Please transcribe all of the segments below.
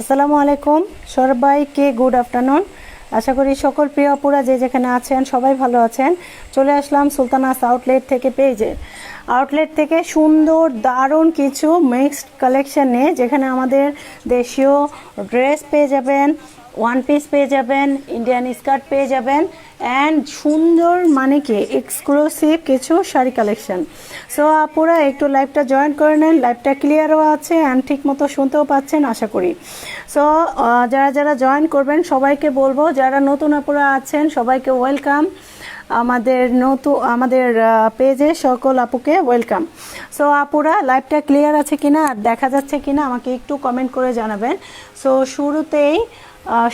আসসালামু আলাইকুম সবাইকে গুড আফটারনুন। আশা করি সকল প্রিয় আপুরা যে যেখানে আছেন সবাই ভালো আছেন। চলে আসলাম সুলতানাস আউটলেট থেকে পেজে আউটলেট থেকে সুন্দর দারুণ কিছু মিক্সড কালেকশন নিয়ে, যেখানে আমাদের দেশীয় ড্রেস পেয়ে যাবেন, ওয়ান পিস পেয়ে যাবেন, ইন্ডিয়ান স্কার্ট পেয়ে যাবেন অ্যান্ড সুন্দর মানে কি এক্সক্লুসিভ কিছু শাড়ি কালেকশন। সো আপুরা একটু লাইভটা জয়েন করে নেন, লাইভটা ক্লিয়ারও আছে অ্যান্ড ঠিক মতো শুনতেও পাচ্ছেন আশা করি। সো যারা যারা জয়েন করবেন সবাইকে বলবো, যারা নতুন আপুরা আছেন সবাইকে ওয়েলকাম আমাদের পেজে সকল আপুকে ওয়েলকাম। সো আপুরা লাইভটা ক্লিয়ার আছে কিনা আর দেখা যাচ্ছে কিনা আমাকে একটু কমেন্ট করে জানাবেন। সো শুরুতেই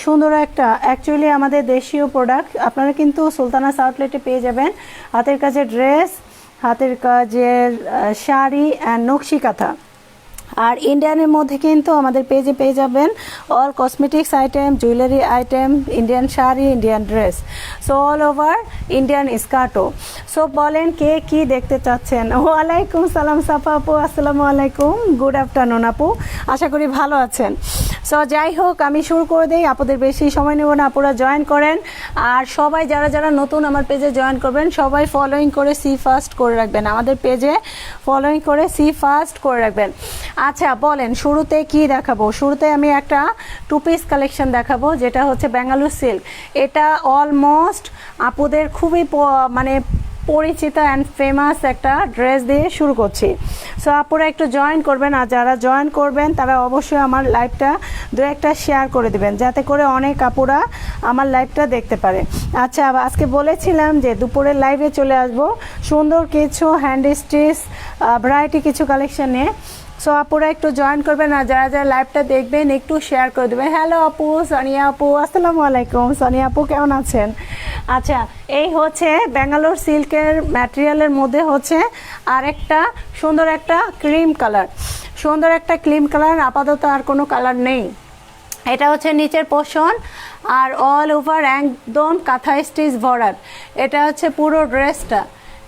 সুন্দর একটা অ্যাকচুয়ালি আমাদের দেশীয় প্রোডাক্ট আপনারা কিন্তু সুলতানাস আউটলেটে পেয়ে যাবেন। হাতের কাজের ড্রেস, হাতের কাজের শাড়ি অ্যান্ড নকশি কাঁথা। আর ইন্ডিয়ানের মধ্যে কিন্তু আমাদের পেজে পেয়ে যাবেন all cosmetics item, jewellery item, Indian sari, Indian dress, so all over Indian স্কার্টও। সো বলেন কে কি দেখতে চাচ্ছেন। ওয়ালাইকুম সালাম সাফা আপু, আসসালামু আলাইকুম, গুড আফটারনুন আপু, আশা করি ভালো আছেন। সো যাই হোক আমি শুরু করে দিই, আপনাদের বেশি সময় নেব না, আপুরা জয়েন করেন। আর সবাই যারা যারা নতুন আমার পেজে জয়েন করবেন সবাই ফলোইং করে সি ফার্স্ট করে রাখবেন, আমাদের পেজে ফলোইং করে সি ফার্স্ট করে রাখবেন। আচ্ছা বলেন শুরুতে কি দেখাবো। শুরুতে আমি একটা টু পিস কালেকশন দেখাবো, যেটা হচ্ছে বেঙ্গালুরু সিল্ক। এটা অলমোস্ট আপুদের খুবই মানে পরিচিত অ্যান্ড ফেমাস একটা ড্রেস দিয়ে শুরু করছি। সো আপুরা একটু জয়েন করবেন, আর যারা জয়েন করবেন তারা অবশ্যই আমার লাইভটা দু একটা শেয়ার করে দেবেন, যাতে করে অনেক আপুরা আমার লাইভটা দেখতে পারে। আচ্ছা আজকে বলেছিলাম যে দুপুরের লাইভে চলে আসব সুন্দর কিছু হ্যান্ড স্টিচ ভ্যারাইটি কিছু কালেকশন নিয়ে। সো আপুরা একটু জয়েন করবেন, আর যারা যারা লাইভটা দেখবেন একটু শেয়ার করে দেবেন। হ্যালো আপু, সোনিয়া আপু, আসসালামু আলাইকুম। সোনিয়া আপু কেমন আছেন? আচ্ছা এই হচ্ছে বেঙ্গালোর সিল্কের ম্যাটেরিয়ালের মধ্যে হচ্ছে আর একটা সুন্দর একটা ক্রিম কালার, সুন্দর একটা ক্রিম কালার, আপাতত আর কোনো কালার নেই। এটা হচ্ছে নিচের পোর্শন আর অল ওভার একদম কাঁথা স্টিচ ভরাট। এটা হচ্ছে পুরো ড্রেসটা,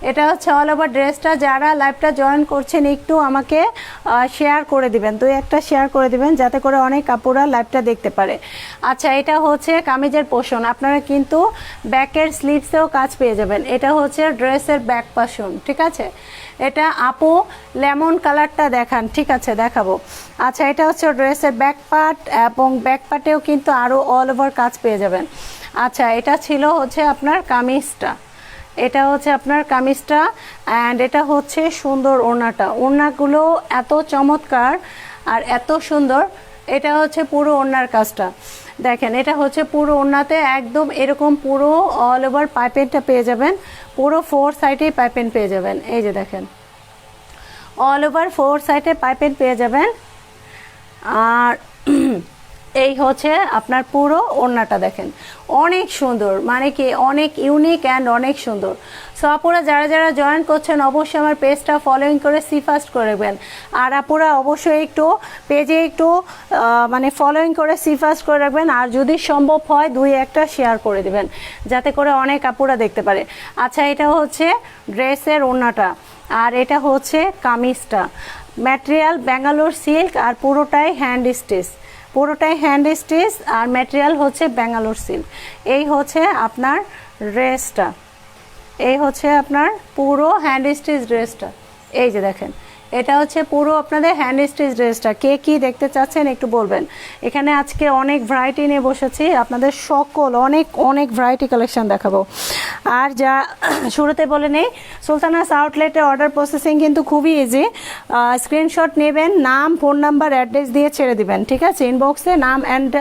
এটা হচ্ছে অল ওভার ড্রেসটা। যারা লাইভটা জয়েন করছেন একটু আমাকে শেয়ার করে দিবেন, দুই একটা শেয়ার করে দিবেন, যাতে করে অনেক কাপড়রা লাইভটা দেখতে পারে। আচ্ছা এটা হচ্ছে কামিজের পোর্শন, আপনারা কিন্তু ব্যাকের স্লিভসেও কাজ পেয়ে যাবেন। এটা হচ্ছে ড্রেসের ব্যাক পোর্শন, ঠিক আছে। এটা আপু লেমন কালারটা দেখান, ঠিক আছে দেখাবো। আচ্ছা এটা হচ্ছে ড্রেসের ব্যাক পার্ট, এবং ব্যাক পার্টেও কিন্তু আরও অল ওভার কাজ পেয়ে যাবেন। আচ্ছা এটা ছিল হচ্ছে আপনার কামিজটা, এটা হচ্ছে আপনার কামিজটা অ্যান্ড এটা হচ্ছে সুন্দর ওড়নাটা। ওড়নাগুলো এত চমৎকার আর এত সুন্দর। এটা হচ্ছে পুরো ওড়নার কাজটা দেখেন, এটা হচ্ছে পুরো ওড়নাতে একদম এরকম পুরো অল ওভার পাইপেনটা পেয়ে যাবেন, পুরো ফোর সাইডেই পাইপেন পেয়ে যাবেন। এই যে দেখেন অল ওভার ফোর সাইডে পাইপেন পেয়ে যাবেন। আর এই হচ্ছে আপনার পুরো ওড়নাটা দেখেন, অনেক সুন্দর, মানে কি অনেক ইউনিক অ্যান্ড অনেক সুন্দর। সো আপুরা যারা যারা জয়েন করছেন অবশ্যই আমার পেজটা ফলোইং করে সি ফার্স্ট করে রাখবেন। আর আপুরা অবশ্যই একটু পেজে একটু মানে ফলোইং করে সি ফার্স্ট করে রাখবেন, আর যদি সম্ভব হয় দুই একটা শেয়ার করে দেবেন, যাতে করে অনেক আপুরা দেখতে পারে। আচ্ছা এটা হচ্ছে ড্রেসের ওড়নাটা, আর এটা হচ্ছে কামিজটা। ম্যাটেরিয়াল বেঙ্গালোর সিল্ক আর পুরোটাই হ্যান্ড স্টিচ, পুরোটাই হ্যান্ড স্টিচ আর ম্যাটেরিয়াল হচ্ছে বেঙ্গালোর সিল্ক। এই হচ্ছে আপনার ড্রেসটা, এই হচ্ছে আপনার পুরো হ্যান্ড স্টিচ ড্রেসটা। এই যে দেখেন এটা হচ্ছে পুরো আপনাদের হ্যান্ড স্টিচ ড্রেসটা। কে কি দেখতে চাচ্ছেন একটু বলবেন। এখানে আজকে অনেক ভ্যারাইটি নিয়ে বসেছি, আপনাদের সকল অনেক অনেক ভ্যারাইটি কালেকশন দেখাবো। আর যা শুরুতে বলে নেই, সুলতানাস আউটলেটে অর্ডার প্রসেসিং কিন্তু খুবই ইজি। স্ক্রিনশট নেবেন, নাম ফোন নাম্বার অ্যাড্রেস দিয়ে ছেড়ে দিবেন, ঠিক আছে। ইনবক্সে নাম অ্যান্ড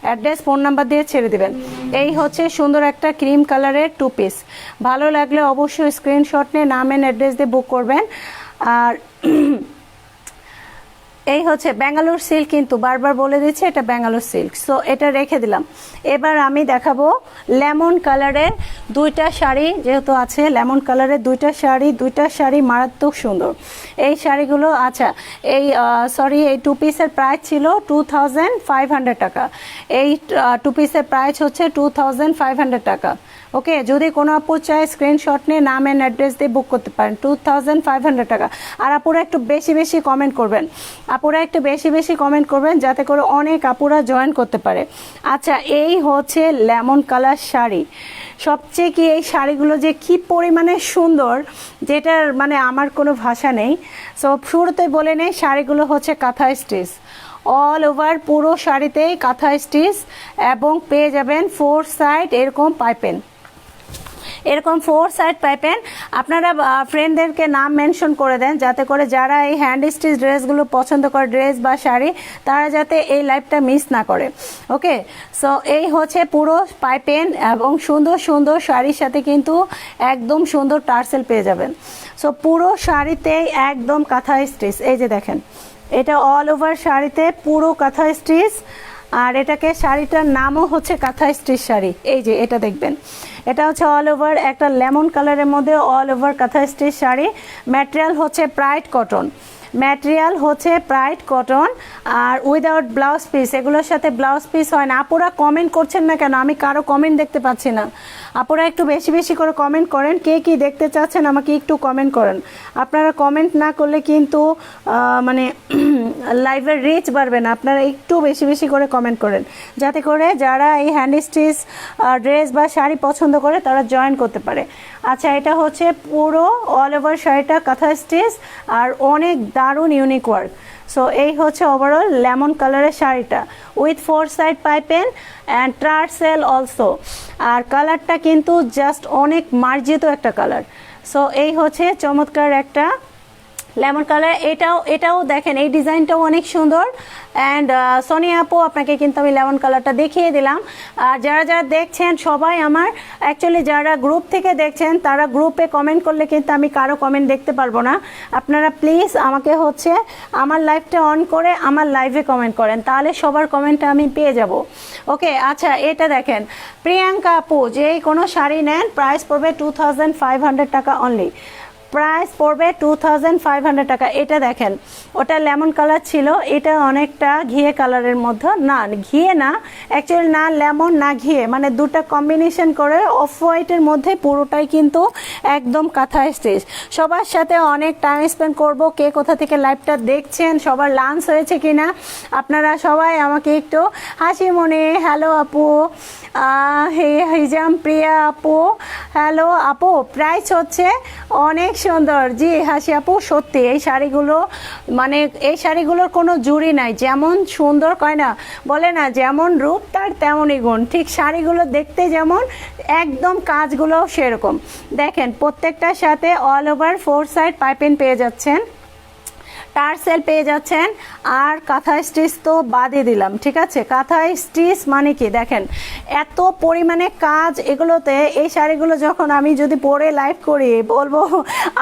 অ্যাড্রেস ফোন নাম্বার দিয়ে ছেড়ে দিবেন। এই হচ্ছে সুন্দর একটা ক্রিম কালারের টু পিস, ভালো লাগলে অবশ্যই স্ক্রিনশট নিয়ে নাম অ্যান্ড অ্যাড্রেস দিয়ে বুক করবেন। আর এই হচ্ছে বেঙ্গালোর সিল্ক, কিন্তু বারবার বলে দিচ্ছি এটা বেঙ্গালোর সিল্ক। সো এটা রেখে দিলাম। এবার আমি দেখাবো লেমন কালারের দুইটা শাড়ি, যেহেতু আছে লেমন কালারের দুইটা শাড়ি মারাত্মক সুন্দর এই শাড়িগুলো। আচ্ছা এই এই টু পিসের প্রাইস ছিল 2500 টাকা। এই টু পিসের প্রাইস হচ্ছে 2500 টাকা। ওকে, যদি কোনো আপু চায় স্ক্রিনশট নিয়ে নাম অ্যান্ড অ্যাড্রেস দিয়ে বুক করতে পারেন, 2500 টাকা। আর আপুরা একটু বেশি বেশি কমেন্ট করবেন। আপুরা একটু বেশি বেশি কমেন্ট করবেন যাতে করে অনেক আপুরা জয়েন করতে পারে। আচ্ছা, এই হচ্ছে লেমন কালার শাড়ি। সবচেয়ে কি এই শাড়িগুলো যে কি পরিমাণে সুন্দর, যেটার মানে আমার কোনো ভাষা নেই। সো শুরুতে বলে নেই, শাড়িগুলো হচ্ছে কাঁথা স্টিচ, অল ওভার পুরো শাড়িতেই কাঁথা স্টিচ, এবং পেয়ে যাবেন 4 সাইড এরকম পাইপেন, এরকম 4 সাইড পাইপেন। আপনারা ফ্রেন্ডদেরকে নাম মেনশন করে দেন যাতে করে যারা এই হ্যান্ড স্টিচ ড্রেসগুলো পছন্দ করে, ড্রেস বা শাড়ি, তারা যাতে এই লাইভটা মিস না করে। ওকে, সো এই হচ্ছে পুরো পাইপেন এবং সুন্দর সুন্দর শাড়ির সাথে কিন্তু একদম সুন্দর টার্সেল পেয়ে যাবেন। সো পুরো শাড়িতেই একদম কাঁথা স্টিচ, এই যে দেখেন, এটা অল ওভার শাড়িতে পুরো কাঁথা স্টিচ। আর এটাকে শাড়িটার নামও হচ্ছে কাঁথা স্টিচ শাড়ি। এই যে এটা দেখবেন, এটা হচ্ছে অল ওভার একটা লেমন কালারের মধ্যে অল ওভার কাঁথা স্টিচ শাড়ি। ম্যাটেরিয়াল হচ্ছে প্রাইড কটন, ম্যাটেরিয়াল হচ্ছে প্রাইড কটন, আর উইদাউট ব্লাউজ পিস। এগুলোর সাথে ব্লাউজ পিস হয় না। আপুরা কমেন্ট করছেন না কেন? আমি কারো কমেন্ট দেখতে পাচ্ছি না। আপুরা একটু বেশি বেশি করে কমেন্ট করেন, কে কি দেখতে চাচ্ছেন আমাকে একটু কমেন্ট করেন। আপনারা কমেন্ট না করলে কিন্তু মানে লাইভের রিচ বাড়বে না। আপনারা একটু বেশি বেশি করে কমেন্ট করেন যাতে করে যারা এই হ্যান্ড স্টিচ ড্রেস বা শাড়ি পছন্দ করে তারা জয়েন করতে পারে। আচ্ছা, এটা হচ্ছে পুরো অল ওভার শাড়িটা কাঁথা স্টিচ আর অনেক দারুণ ইউনিক ওয়ার্ক। সো এই হচ্ছে ওভারঅল লেমন কালারের শাড়িটা with 4 side piping and tassel also. আর কালারটা কিন্তু জাস্ট অনেক মার্জিত একটা কালার। সো এই হচ্ছে চমৎকার একটা লেমন কালার। এটাও দেখেন, এই ডিজাইনটাও অনেক সুন্দর। অ্যান্ড সোনিয়া আপু, আপনাকে কিন্তু আমি লেমন কালারটা দেখিয়ে দিলাম। আর যারা যারা দেখছেন সবাই আমার, অ্যাকচুয়ালি যারা গ্রুপ থেকে দেখছেন তারা গ্রুপে কমেন্ট করলে কিন্তু আমি কারো কমেন্ট দেখতে পারবো না। আপনারা প্লিজ আমাকে হচ্ছে আমার লাইভটা অন করে আমার লাইভে কমেন্ট করেন, তাহলে সবার কমেন্টটা আমি পেয়ে যাব। ওকে, আচ্ছা, এটা দেখেন প্রিয়াঙ্কা আপু, যেই কোনো শাড়ি নেন প্রাইস পড়বে 2500 টাকা অনলি। প্রাইস পড়বে 2500 টাকা। এটা দেখেন, ওটা লেমন কালার ছিল, এটা অনেকটা ঘিয়ে কালারের মধ্যে, না ঘিয়ে না অ্যাকচুয়ালি, না লেমন না ঘিয়ে, মানে দুটা কম্বিনেশন করে অফ হোয়াইটের মধ্যে পুরোটাই কিন্তু একদম কাঁথা স্টিচ। সবার সাথে অনেক টাইম স্পেন্ড করব। কে কোথা থেকে লাইভটা দেখছেন, সবার লাঞ্চ হয়েছে কিনা, আপনারা সবাই আমাকে একটু হাসি মনে হ্যালো আপু, হে হিজাম প্রিয়া আপু, হ্যালো আপু। প্রাইস হচ্ছে অনেক সুন্দর। জি হাসি আপু, সত্যি এই শাড়িগুলো মানে এই শাড়িগুলোর কোনো জুড়ি নাই। যেমন সুন্দর কয় না, বলে না যেমন রূপ তার তেমনই গুণ, ঠিক শাড়িগুলো দেখতে যেমন একদম কাজগুলোও সেরকম। দেখেন প্রত্যেকটার সাথে অল ওভার 4 সাইড পাইপিং পেয়ে যাচ্ছেন, টার্সেল পেয়ে যাচ্ছেন, আর কাঁথা স্টিচ তো বাদই দিলাম। ঠিক আছে, কাঁথা স্টিচ মানে কি দেখেন এত পরিমাণে কাজ এগুলোতে। এই শাড়িগুলো যখন আমি যদি পরে লাইভ করি বলবো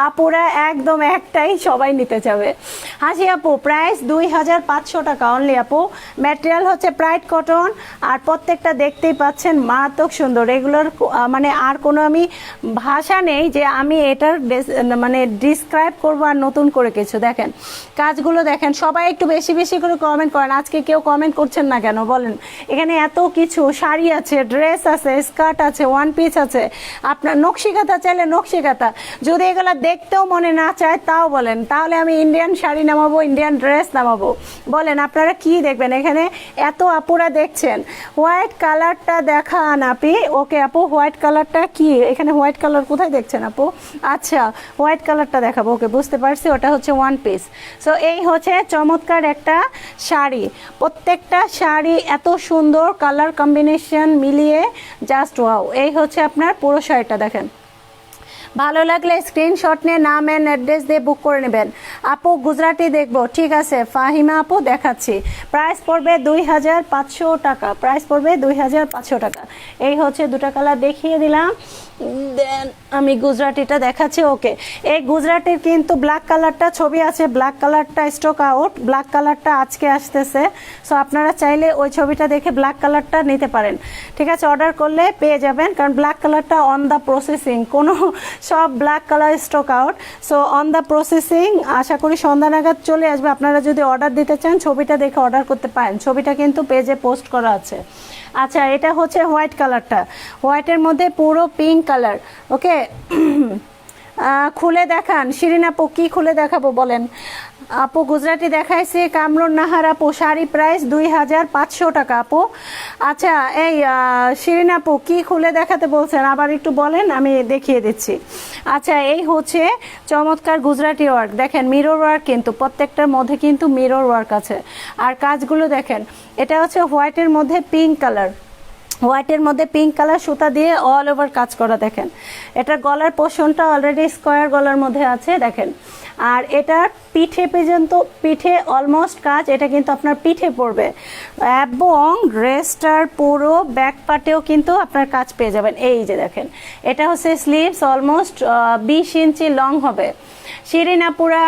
আপুরা একদম একটাই সবাই নিতে চাবে। হাসি আপু, প্রাইস 2500 টাকা অনলি আপু। ম্যাটেরিয়াল হচ্ছে প্রাইড কটন, আর প্রত্যেকটা দেখতেই পাচ্ছেন মারাত্মক সুন্দর। এগুলোর মানে আর কোনো আমি ভাষা নেই যে আমি এটার মানে ডিসক্রাইব করবো আর নতুন করে কিছু। দেখেন কাজগুলো দেখেন, সবাই একটু বেশি বেশি করে কমেন্ট করেন। আজকে কেউ কমেন্ট করছেন না কেন বলেন? এখানে এত কিছু শাড়ি আছে, ড্রেস আছে, স্কার্ট আছে, ওয়ান পিস আছে, আপনার নকশিকাঁথা চাইলে নকশিকাঁথা। যদি এগুলো দেখতেও মনে না চায় তাও বলেন, তাহলে আমি ইন্ডিয়ান শাড়ি নামাবো, ইন্ডিয়ান ড্রেস নামাবো। বলেন আপনারা কি দেখবেন? এখানে এত আপুরা দেখছেন। হোয়াইট কালারটা দেখান আপি। ওকে আপু, হোয়াইট কালারটা কি? এখানে হোয়াইট কালার কোথায় দেখছেন আপু? আচ্ছা, হোয়াইট কালারটা দেখাবো। ওকে, বুঝতে পারছি, ওটা হচ্ছে ওয়ান পিস। সো এই হচ্ছে চমৎকার একটা শাড়ি। প্রত্যেকটা শাড়ি এত সুন্দর কালার কম্বিনেশন মিলিয়ে জাস্ট ওয়াও। এই হচ্ছে আপনার পুরো শাড়িটা দেখেন। ভালো লাগলে স্ক্রিনশট নিয়ে নাম অ্যান্ড অ্যাড্রেস দিয়ে বুক করে নেবেন। আপু গুজরাটি দেখবো, ঠিক আছে ফাহিমা আপু দেখাচ্ছি। প্রাইস পড়বে 2500 টাকা, প্রাইস পড়বে 2500 টাকা। এই হচ্ছে দুটা কালার দেখিয়ে দিলাম, দেন আমি গুজরাটিটা দেখাচ্ছি। ওকে, এই গুজরাটির কিন্তু ব্ল্যাক কালারটা ছবি আছে, ব্ল্যাক কালারটা স্টক আউট, ব্ল্যাক কালারটা আজকে আসতেছে। সো আপনারা চাইলে ওই ছবিটা দেখে ব্ল্যাক কালারটা নিতে পারেন। ঠিক আছে, অর্ডার করলে পেয়ে যাবেন, কারণ ব্ল্যাক কালারটা অন দ্য প্রসেসিং, কোনো সব black colour stock out. So on the processing, আশা করি সন্ধ্যা নাগাদ চলে আসবে। আপনারা যদি অর্ডার দিতে চান ছবিটা দেখে অর্ডার করতে পারেন, ছবিটা কিন্তু পেজে পোস্ট করা আছে। আচ্ছা, এটা হচ্ছে হোয়াইট কালারটা, হোয়াইটের মধ্যে পুরো পিঙ্ক কালার। ওকে, খুলে দেখান শিরিন আপু, কি খুলে দেখাবো বলেন? আপু গুজরাটি দেখাইছি কামরুন নাহার আপু, শাড়ি প্রাইস 2500 টাকা আপু। আচ্ছা এই শিরিন আপু কি খুলে দেখাতে বলছেন আবার একটু বলেন, আমি দেখিয়ে দিচ্ছি। আচ্ছা এই হচ্ছে চমৎকার গুজরাটি ওয়ার্ক, দেখেন মিরর ওয়ার্ক, কিন্তু প্রত্যেকটার মধ্যে কিন্তু মিরর ওয়ার্ক আছে। আর কাজগুলো দেখেন, এটা হচ্ছে হোয়াইটের মধ্যে পিঙ্ক কালার, হোয়াইটের মধ্যে পিঙ্ক কালার সুতা দিয়ে অল ওভার কাজ করা। দেখেন এটার গলার পোর্শনটা অলরেডি স্কোয়ার গলার মধ্যে আছে দেখেন। আর এটা পিঠে পর্যন্ত, পিঠে অলমোস্ট কাজ, এটা কিন্তু আপনার পিঠে পড়বে এবং ড্রেসটার পুরো ব্যাক পার্টেও কিন্তু আপনার কাজ পেয়ে যাবেন। এই যে দেখেন এটা হচ্ছে স্লিভস, অলমোস্ট 20 ইঞ্চি লং হবে। শিরিন আপুরা,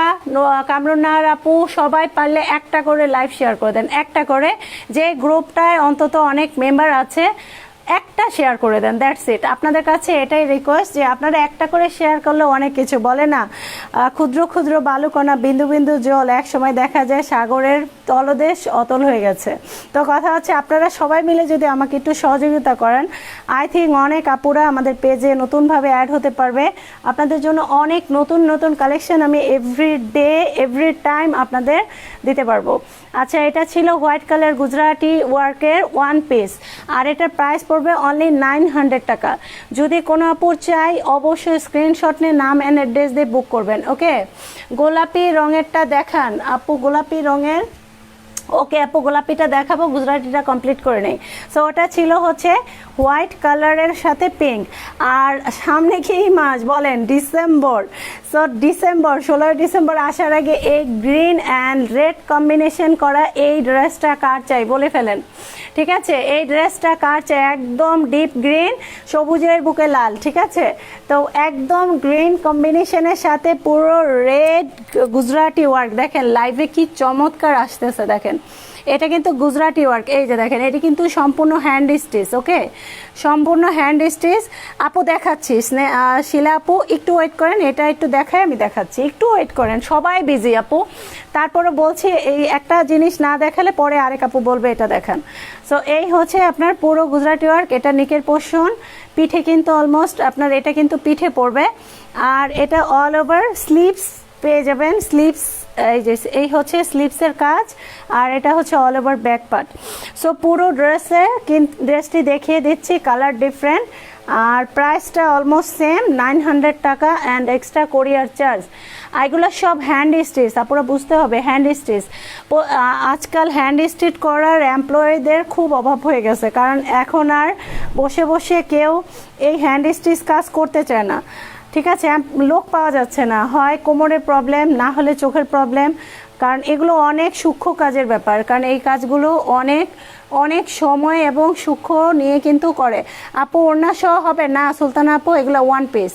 কামরুন নাহার আপু, সবাই পারলে একটা করে লাইভ শেয়ার করে দেন, একটা করে, যে গ্রুপটায় অন্তত অনেক মেম্বার আছে একটা শেয়ার করে দেন, দ্যাটস ইট। আপনাদের কাছে এটাই রিকোয়েস্ট যে আপনারা একটা করে শেয়ার করলে অনেক কিছু, বলে না ক্ষুদ্র ক্ষুদ্র বালুকণা বিন্দু বিন্দু জল, এক সময় দেখা যায় সাগরের তলদেশ অতল হয়ে গেছে। তো কথা হচ্ছে আপনারা সবাই মিলে যদি আমাকে একটু সহযোগিতা করেন, আই থিঙ্ক অনেক আপুরা আমাদের পেজে নতুনভাবে অ্যাড হতে পারবে। আপনাদের জন্য অনেক নতুন নতুন কালেকশন আমি এভরি ডে এভরি টাইম আপনাদের দিতে পারবো। আচ্ছা এটা ছিল হোয়াইট কালার গুজরাটি ওয়ার্কের ওয়ান পিস, আর এটার প্রাইস পড়বে অনলি 900 টাকা। যদি কোনো আপুর চাই অবশ্যই স্ক্রিনশট নিয়ে নাম অ্যান্ড অ্যাড্রেস দিয়ে বুক করবেন। ওকে, গোলাপি রঙেরটা দেখান আপু, গোলাপি রঙের। ওকে আপু গোলাপিটা দেখাবো, গুজরাটিটা কমপ্লিট করে নেই। সো ওটা ছিল হচ্ছে হোয়াইট কালারের সাথে পিঙ্ক। আর সামনে কি মাস বলেন, ডিসেম্বর। সো ডিসেম্বর 16 ডিসেম্বর আসার আগে এই গ্রিন অ্যান্ড রেড কম্বিনেশন করা এই ড্রেসটা কার চাই বলে ফেলেন, ঠিক আছে? এই ড্রেসটা কার চাই, একদম ডিপ গ্রিন, সবুজের বুকে লাল, ঠিক আছে? তো একদম গ্রিন কম্বিনেশনের সাথে পুরো রেড গুজরাটি ওয়ার্ক, দেখেন লাইভে কি চমৎকার আসতেছে। দেখেন এটা কিন্তু গুজরাটি ওয়ার্ক, এই যে দেখেন এটি কিন্তু সম্পূর্ণ হ্যান্ড স্টিচ। ওকে, সম্পূর্ণ হ্যান্ড স্টিচ। আপু দেখাচ্ছি, শিলা আপু একটু ওয়েট করেন, এটা একটু দেখায় আমি দেখাচ্ছি, একটু ওয়েট করেন, সবাই বিজি আপু। তারপরে বলছি এই একটা জিনিস না দেখালে পরে আরেক আপু বলবে এটা দেখান। সো এই হচ্ছে আপনার পুরো গুজরাটি ওয়ার্ক, এটা নিকের পোর্শন, পিঠে কিন্তু অলমোস্ট আপনার এটা কিন্তু পিঠে পড়বে। আর এটা অল ওভার স্লিভস পেয়ে যাবেন, স্লিভস এই যে এই হচ্ছে স্লিভসের কাজ, আর এটা হচ্ছে all over back part. So পুরো ড্রেসটি দেখিয়ে দিচ্ছি, কালার ডিফারেন্ট, আর প্রাইসটা অলমোস্ট সেম 900 টাকা অ্যান্ড এক্সট্রা কোরিয়ার চার্জ। এগুলো সব হ্যান্ড স্টিচ, আপনারা বুঝতে হবে হ্যান্ড স্টিচ। আজকাল হ্যান্ড স্টিচ করার এমপ্লয়ীদের খুব অভাব হয়ে গেছে, কারণ এখন আর বসে বসে কেউ এই হ্যান্ড স্টিচ কাজ করতে চায় না, ঠিক আছে? লোক পাওয়া যাচ্ছে না, হয় কোমরের প্রবলেম, না হলে চোখের প্রবলেম, কারণ এগুলো অনেক সূক্ষ্ম কাজের ব্যাপার, কারণ এই কাজগুলো অনেক অনেক সময় এবং সূক্ষ্ম নিয়ে কিন্তু করে। আপু ওড়না সহ হবে না সুলতানা আপু, এগুলো ওয়ান পিস।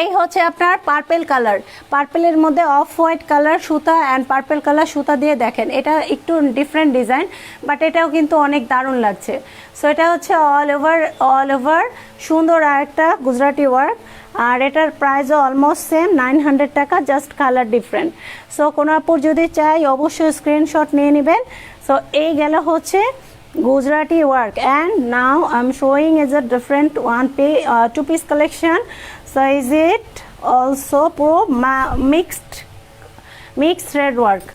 এই হচ্ছে আপনার পার্পেল কালার, পার্পেলের মধ্যে অফ হোয়াইট কালার সুতা অ্যান্ড পার্পেল কালার সুতা দিয়ে, দেখেন এটা একটু ডিফারেন্ট ডিজাইন, বাট এটাও কিন্তু অনেক দারুণ লাগছে। সো এটা হচ্ছে অল ওভার সুন্দর আর একটা গুজরাটি ওয়ার্ক, আর এটার প্রাইসও অলমোস্ট সেম 900 টাকা, জাস্ট কালার ডিফারেন্ট। সো কোনো আপুর যদি চাই অবশ্যই স্ক্রিনশট নিয়ে নেবেন। সো এই গেল হচ্ছে Gujarati work, and now I'm showing is a different two piece collection. So is it also pro mixed thread work?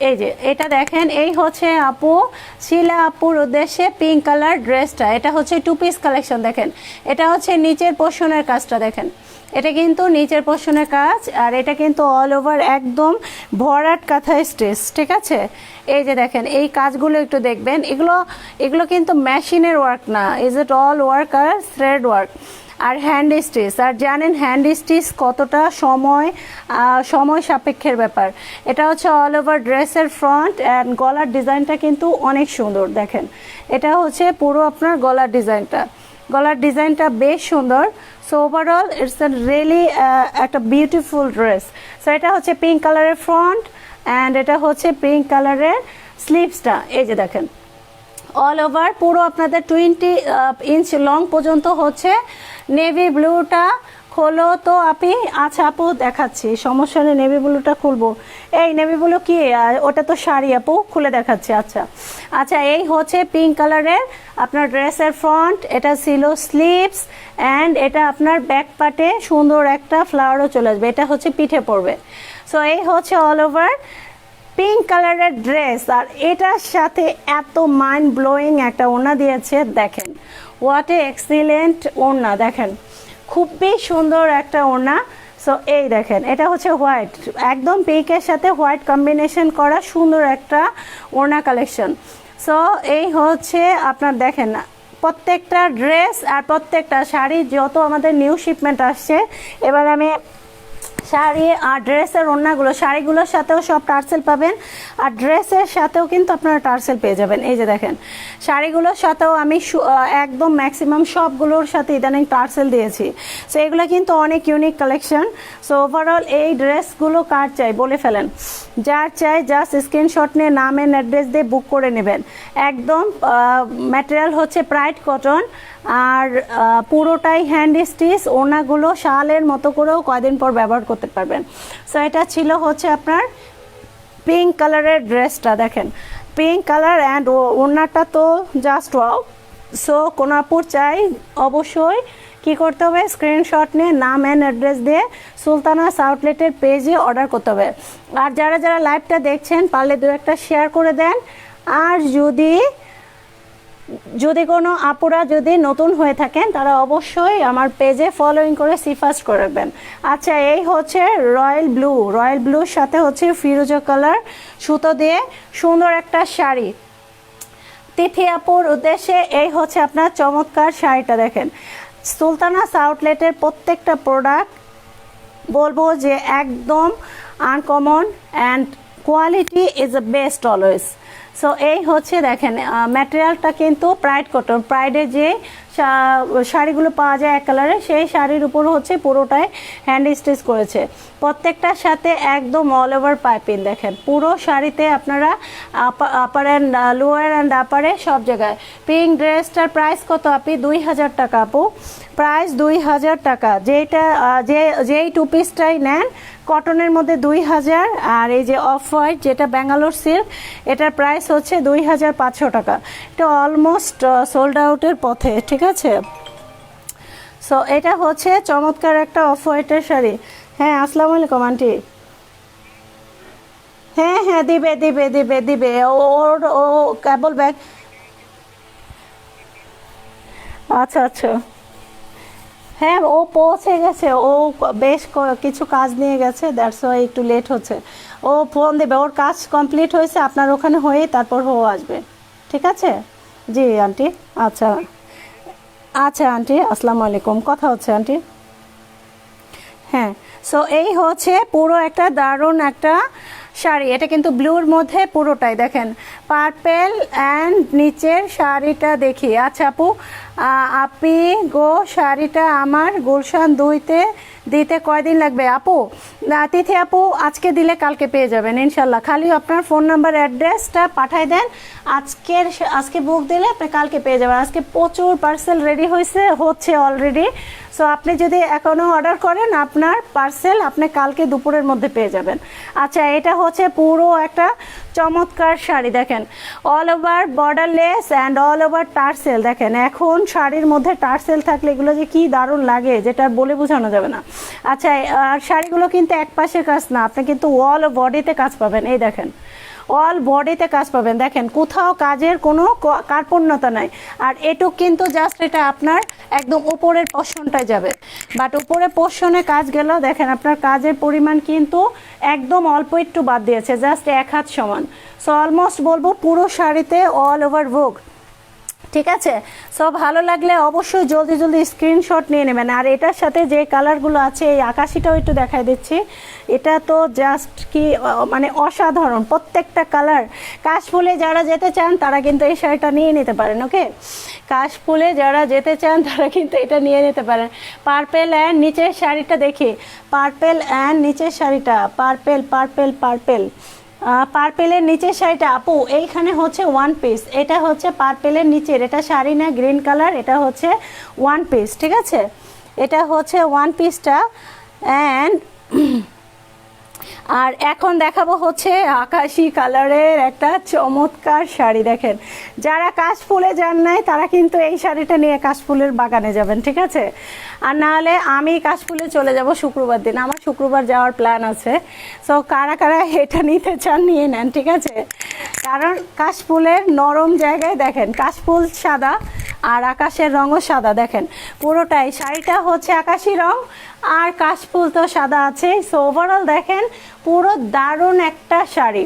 এই যে এটা দেখেন, এই হচ্ছে আপু শিলা আপুর উদ্দেশ্যে পিঙ্ক কালার ড্রেসটা, এটা হচ্ছে টু পিস কালেকশন। দেখেন এটা হচ্ছে নিচের পোর্শনের কাজটা, দেখেন এটা কিন্তু নিচের পোর্শনের কাজ, আর এটা কিন্তু অল ওভার একদম ভরাট কাঁথা স্টিচ, ঠিক আছে? এই যে দেখেন এই কাজগুলো একটু দেখবেন, এগুলো কিন্তু মেশিনের ওয়ার্ক না, ইজ ইট অল ওয়ার্ক আর থ্রেড ওয়ার্ক আর হ্যান্ড স্টিচ। আর জানেন হ্যান্ড স্টিচ কতটা সময় সাপেক্ষের ব্যাপার। এটা হচ্ছে অল ওভার ড্রেসের ফ্রন্ট, অ্যান্ড গলার ডিজাইনটা কিন্তু অনেক সুন্দর। দেখেন এটা হচ্ছে পুরো আপনার গলার ডিজাইনটা বেশ সুন্দর। So overall it's a really একটা বিউটিফুল ড্রেস। সো এটা হচ্ছে পিঙ্ক কালারের ফ্রন্ট, অ্যান্ড এটা হচ্ছে পিঙ্ক কালারের স্লিভসটা। এই যে দেখেন অল ওভার পুরো আপনাদের 20 ইঞ্চ লং পর্যন্ত হচ্ছে। নেভি ব্লুটা খোলো তো আপনি, আচ্ছা আপু দেখাচ্ছি, সমস্যা নেই, নেভি ব্লুটা খুলবো। এই নেভি ব্লু কি, ওটা তো শাড়ি আপু, খুলে দেখাচ্ছি। আচ্ছা এই হচ্ছে পিঙ্ক কালারের আপনার ড্রেসের ফ্রন্ট, এটা ছিল স্লিভস, অ্যান্ড এটা আপনার ব্যাক পার্টে সুন্দর একটা ফ্লাওয়ারও চলে আসবে, এটা হচ্ছে পিঠে পড়বে। সো এই হচ্ছে অল ওভার পিঙ্ক কালারের ড্রেস, আর এটার সাথে এত মাইন্ড ব্লোয়িং একটা ওড়না দিয়েছে দেখেন, হোয়াট এ এক্সিলেন্ট ওড়না, দেখেন খুবই সুন্দর একটা ওড়না। সো এই দেখেন এটা হচ্ছে হোয়াইট, একদম পিঙ্কের সাথে হোয়াইট কম্বিনেশন করা সুন্দর একটা ওড়না কালেকশন। সো এই হচ্ছে আপনার দেখেন প্রত্যেকটা ড্রেস আর প্রত্যেকটা শাড়ি যত আমাদের নিউ শিপমেন্ট আসছে, এবার আমি শাড়ি আর ড্রেসের ওড়নাগুলো, শাড়িগুলোর সাথেও সব টার্সেল পাবেন, আর ড্রেসের সাথেও কিন্তু আপনারা টার্সেল পেয়ে যাবেন। এই যে দেখেন শাড়িগুলোর সাথেও আমি একদম ম্যাক্সিমাম সবগুলোর সাথে ইদানিং টার্সেল দিয়েছি। সো এগুলো কিন্তু অনেক ইউনিক কালেকশন। সো ওভারঅল এই ড্রেসগুলো কার চাই বলে ফেলেন, যার চাই জাস্ট স্ক্রিনশট নিয়ে নাম এন্ড অ্যাড্রেস দিয়ে বুক করে নেবেন। একদম ম্যাটেরিয়াল হচ্ছে প্রাইড কটন, আর পুরোটাই হ্যান্ড স্টিচ, ওড়নাগুলো শালের মতো করেও কয়দিন পর ব্যবহার করতে পারবেন। সো এটা ছিল হচ্ছে আপনার পিঙ্ক কালারের ড্রেসটা, দেখেন পিঙ্ক কালার অ্যান্ড ওড়নাটা তো জাস্ট ওয়াও। সো কোনো আপুর চাই অবশ্যই কি করতে হবে, স্ক্রিনশট নিয়ে নাম অ্যান্ড অ্যাড্রেস দিয়ে সুলতানাস আউটলেটের পেজে অর্ডার করতে হবে। আর যারা যারা লাইভটা দেখছেন পারলে দু একটা শেয়ার করে দেন, আর যদি কোনো আপুরা যদি নতুন হয়ে থাকেন তারা অবশ্যই আমার পেজে ফলোইং করে সিফাস্ট করে রাখবেন। আচ্ছা এই হচ্ছে রয়্যাল ব্লুর সাথে হচ্ছে ফিরোজা কালার সুতো দিয়ে সুন্দর একটা শাড়ি। তিথি আপুর উদ্দেশ্যে এই হচ্ছে আপনার চমৎকার শাড়িটা, দেখেন সুলতানাস আউটলেটের প্রত্যেকটা প্রোডাক্ট বলবো যে একদম uncommon and quality is the best always. So এই হচ্ছে দেখেন ম্যাটেরিয়ালটা কিন্তু প্রাইড কটন, প্রাইডের যে শাড়িগুলো পাওয়া যায় এক কালারে, সেই শাড়ির উপর হচ্ছে পুরোটাই হ্যান্ড স্টিচ করেছে, প্রত্যেকটার সাথে একদম অল ওভার পাইপিং। দেখেন পুরো শাড়িতে আপনারা আপার অ্যান্ড লোয়ার অ্যান্ড আপারে সব জায়গায়। পিঙ্ক ড্রেসটার প্রাইস কত আপনি? 2000 টাকা আপু, প্রাইস 2000 টাকা। যেই টু পিসটাই নেন কটনের মধ্যে 2000, আর এই যে অফ হোয়াইট যেটা ব্যাঙ্গালোর সিল্ক এটার প্রাইস হচ্ছে 2500 টাকা। এটা অলমোস্ট সোল্ড আউটের পথে, ঠিক আছে। সো এটা হচ্ছে চমৎকার একটা অফ হোয়াইটের শাড়ি। হ্যাঁ আসসালামু আলাইকুম আন্টি। হ্যাঁ হ্যাঁ দিবে দিবে দিবে দিবে, ও কেবল ব্যাগ। আচ্ছা আচ্ছা, হ্যাঁ ও পৌঁছে গেছে, ও বেশ কিছু কাজ নিয়ে গেছে, দ্যাটস ওয়াই একটু লেট হচ্ছে। ও ফোন দেবে, ওর কাজ কমপ্লিট হয়েছে আপনার ওখানে হয়ে তারপর ও আসবে, ঠিক আছে। জি আন্টি, আচ্ছা আচ্ছা আন্টি আসসালামু আলাইকুম, কথা হচ্ছে আন্টি। হ্যাঁ সো এই হচ্ছে পুরো একটা দারুণ একটা শাড়ি, এটা কিন্তু ব্লুর মধ্যে পুরোটাই দেখেন পার্পেল অ্যান্ড নিচের শাড়িটা দেখি। আচ্ছা আপু আপি গো শাড়িটা আমার গুলশান 2-তে দিতে কয়দিন লাগবে আপু? তিথি আপু আজকে দিলে কালকে পেয়ে যাবেন ইনশাল্লাহ, খালি আপনার ফোন নাম্বার অ্যাড্রেসটা পাঠাই দেন। আজকে বুক দিলে আপনি কালকে পেয়ে যাবেন। আজকে প্রচুর পার্সেল রেডি হচ্ছে অলরেডি। সো আপনি যদি এখনও অর্ডার করেন আপনার পার্সেল আপনি কালকে দুপুরের মধ্যে পেয়ে যাবেন। আচ্ছা এটা হচ্ছে পুরো একটা চমৎকার শাড়ি, দেখেন all over borderless and all over tassel. দেখেন এখন শাড়ির মধ্যে টার্সেল থাকলে এগুলো যে কি দারুণ লাগে যেটা বলে বোঝানো যাবে না। আচ্ছা আর শাড়িগুলো কিন্তু এক পাশে কাজ না, আপনি কিন্তু অল বডিতে কাজ পাবেন। এই দেখেন অল বডিতে কাজ পাবেন, দেখেন কোথাও কাজের কোনো কার্পণ্যতা নাই। আর এটুক কিন্তু জাস্ট এটা আপনার একদম উপরের পোর্শনটায় যাবে, বাট উপরের পোর্শনে কাজ গেল দেখেন আপনার কাজের পরিমাণ কিন্তু একদম অল্প একটু বাদ দিয়েছে, জাস্ট 1 হাত সমান। সো অলমোস্ট বলবো পুরো শাড়িতে অল ওভার ভোগ, ঠিক আছে। সো ভালো লাগলে অবশ্যই জলদি জলদি স্ক্রিনশট নিয়ে নেবেন। আর এটার সাথে যে কালারগুলো আছে এই আকাশিটাও একটু দেখাই দিচ্ছি, এটা তো জাস্ট কি মানে অসাধারণ প্রত্যেকটা কালার। কাশফুলে যারা যেতে চান তারা কিন্তু এই শাড়িটা নিয়ে নিতে পারেন, ওকে। কাশফুলে যারা যেতে চান তারা কিন্তু এটা নিয়ে নিতে পারেন। পার্পেল অ্যান্ড নিচের শাড়িটা দেখি, পার্পেল অ্যান্ড নিচের শাড়িটা পার্পেল পার্পেল পার্পেল পার্পেলের নিচের শাড়িটা আপু এইখানে হচ্ছে ওয়ান পিস, এটা হচ্ছে পার্পেলের নিচের, এটা শাড়ি না গ্রিন কালার, এটা হচ্ছে ওয়ান পিস, ঠিক আছে। এটা হচ্ছে ওয়ান পিসটা। অ্যান্ড আর এখন দেখাবো হচ্ছে আকাশি কালারের একটা চমৎকার শাড়ি। দেখেন, যারা কাশফুলে যান নাই তারা কিন্তু এই শাড়িটা নিয়ে কাশফুলের বাগানে যাবেন, ঠিক আছে? আর নাহলে আমি কাশফুলে চলে যাব শুক্রবার দিন, আমার শুক্রবার যাওয়ার প্ল্যান আছে। সো কারা কারা এটা নিতে চান নিয়ে নেন, ঠিক আছে? কারণ কাশফুলের নরম জায়গায় দেখেন, কাশফুল সাদা আর আকাশের রঙও সাদা। দেখেন পুরোটাই শাড়িটা হচ্ছে আকাশি রং আর কাশফুল তো সাদা আছে। সো ওভারঅল দেখেন পুরো দারুণ একটা শাড়ি,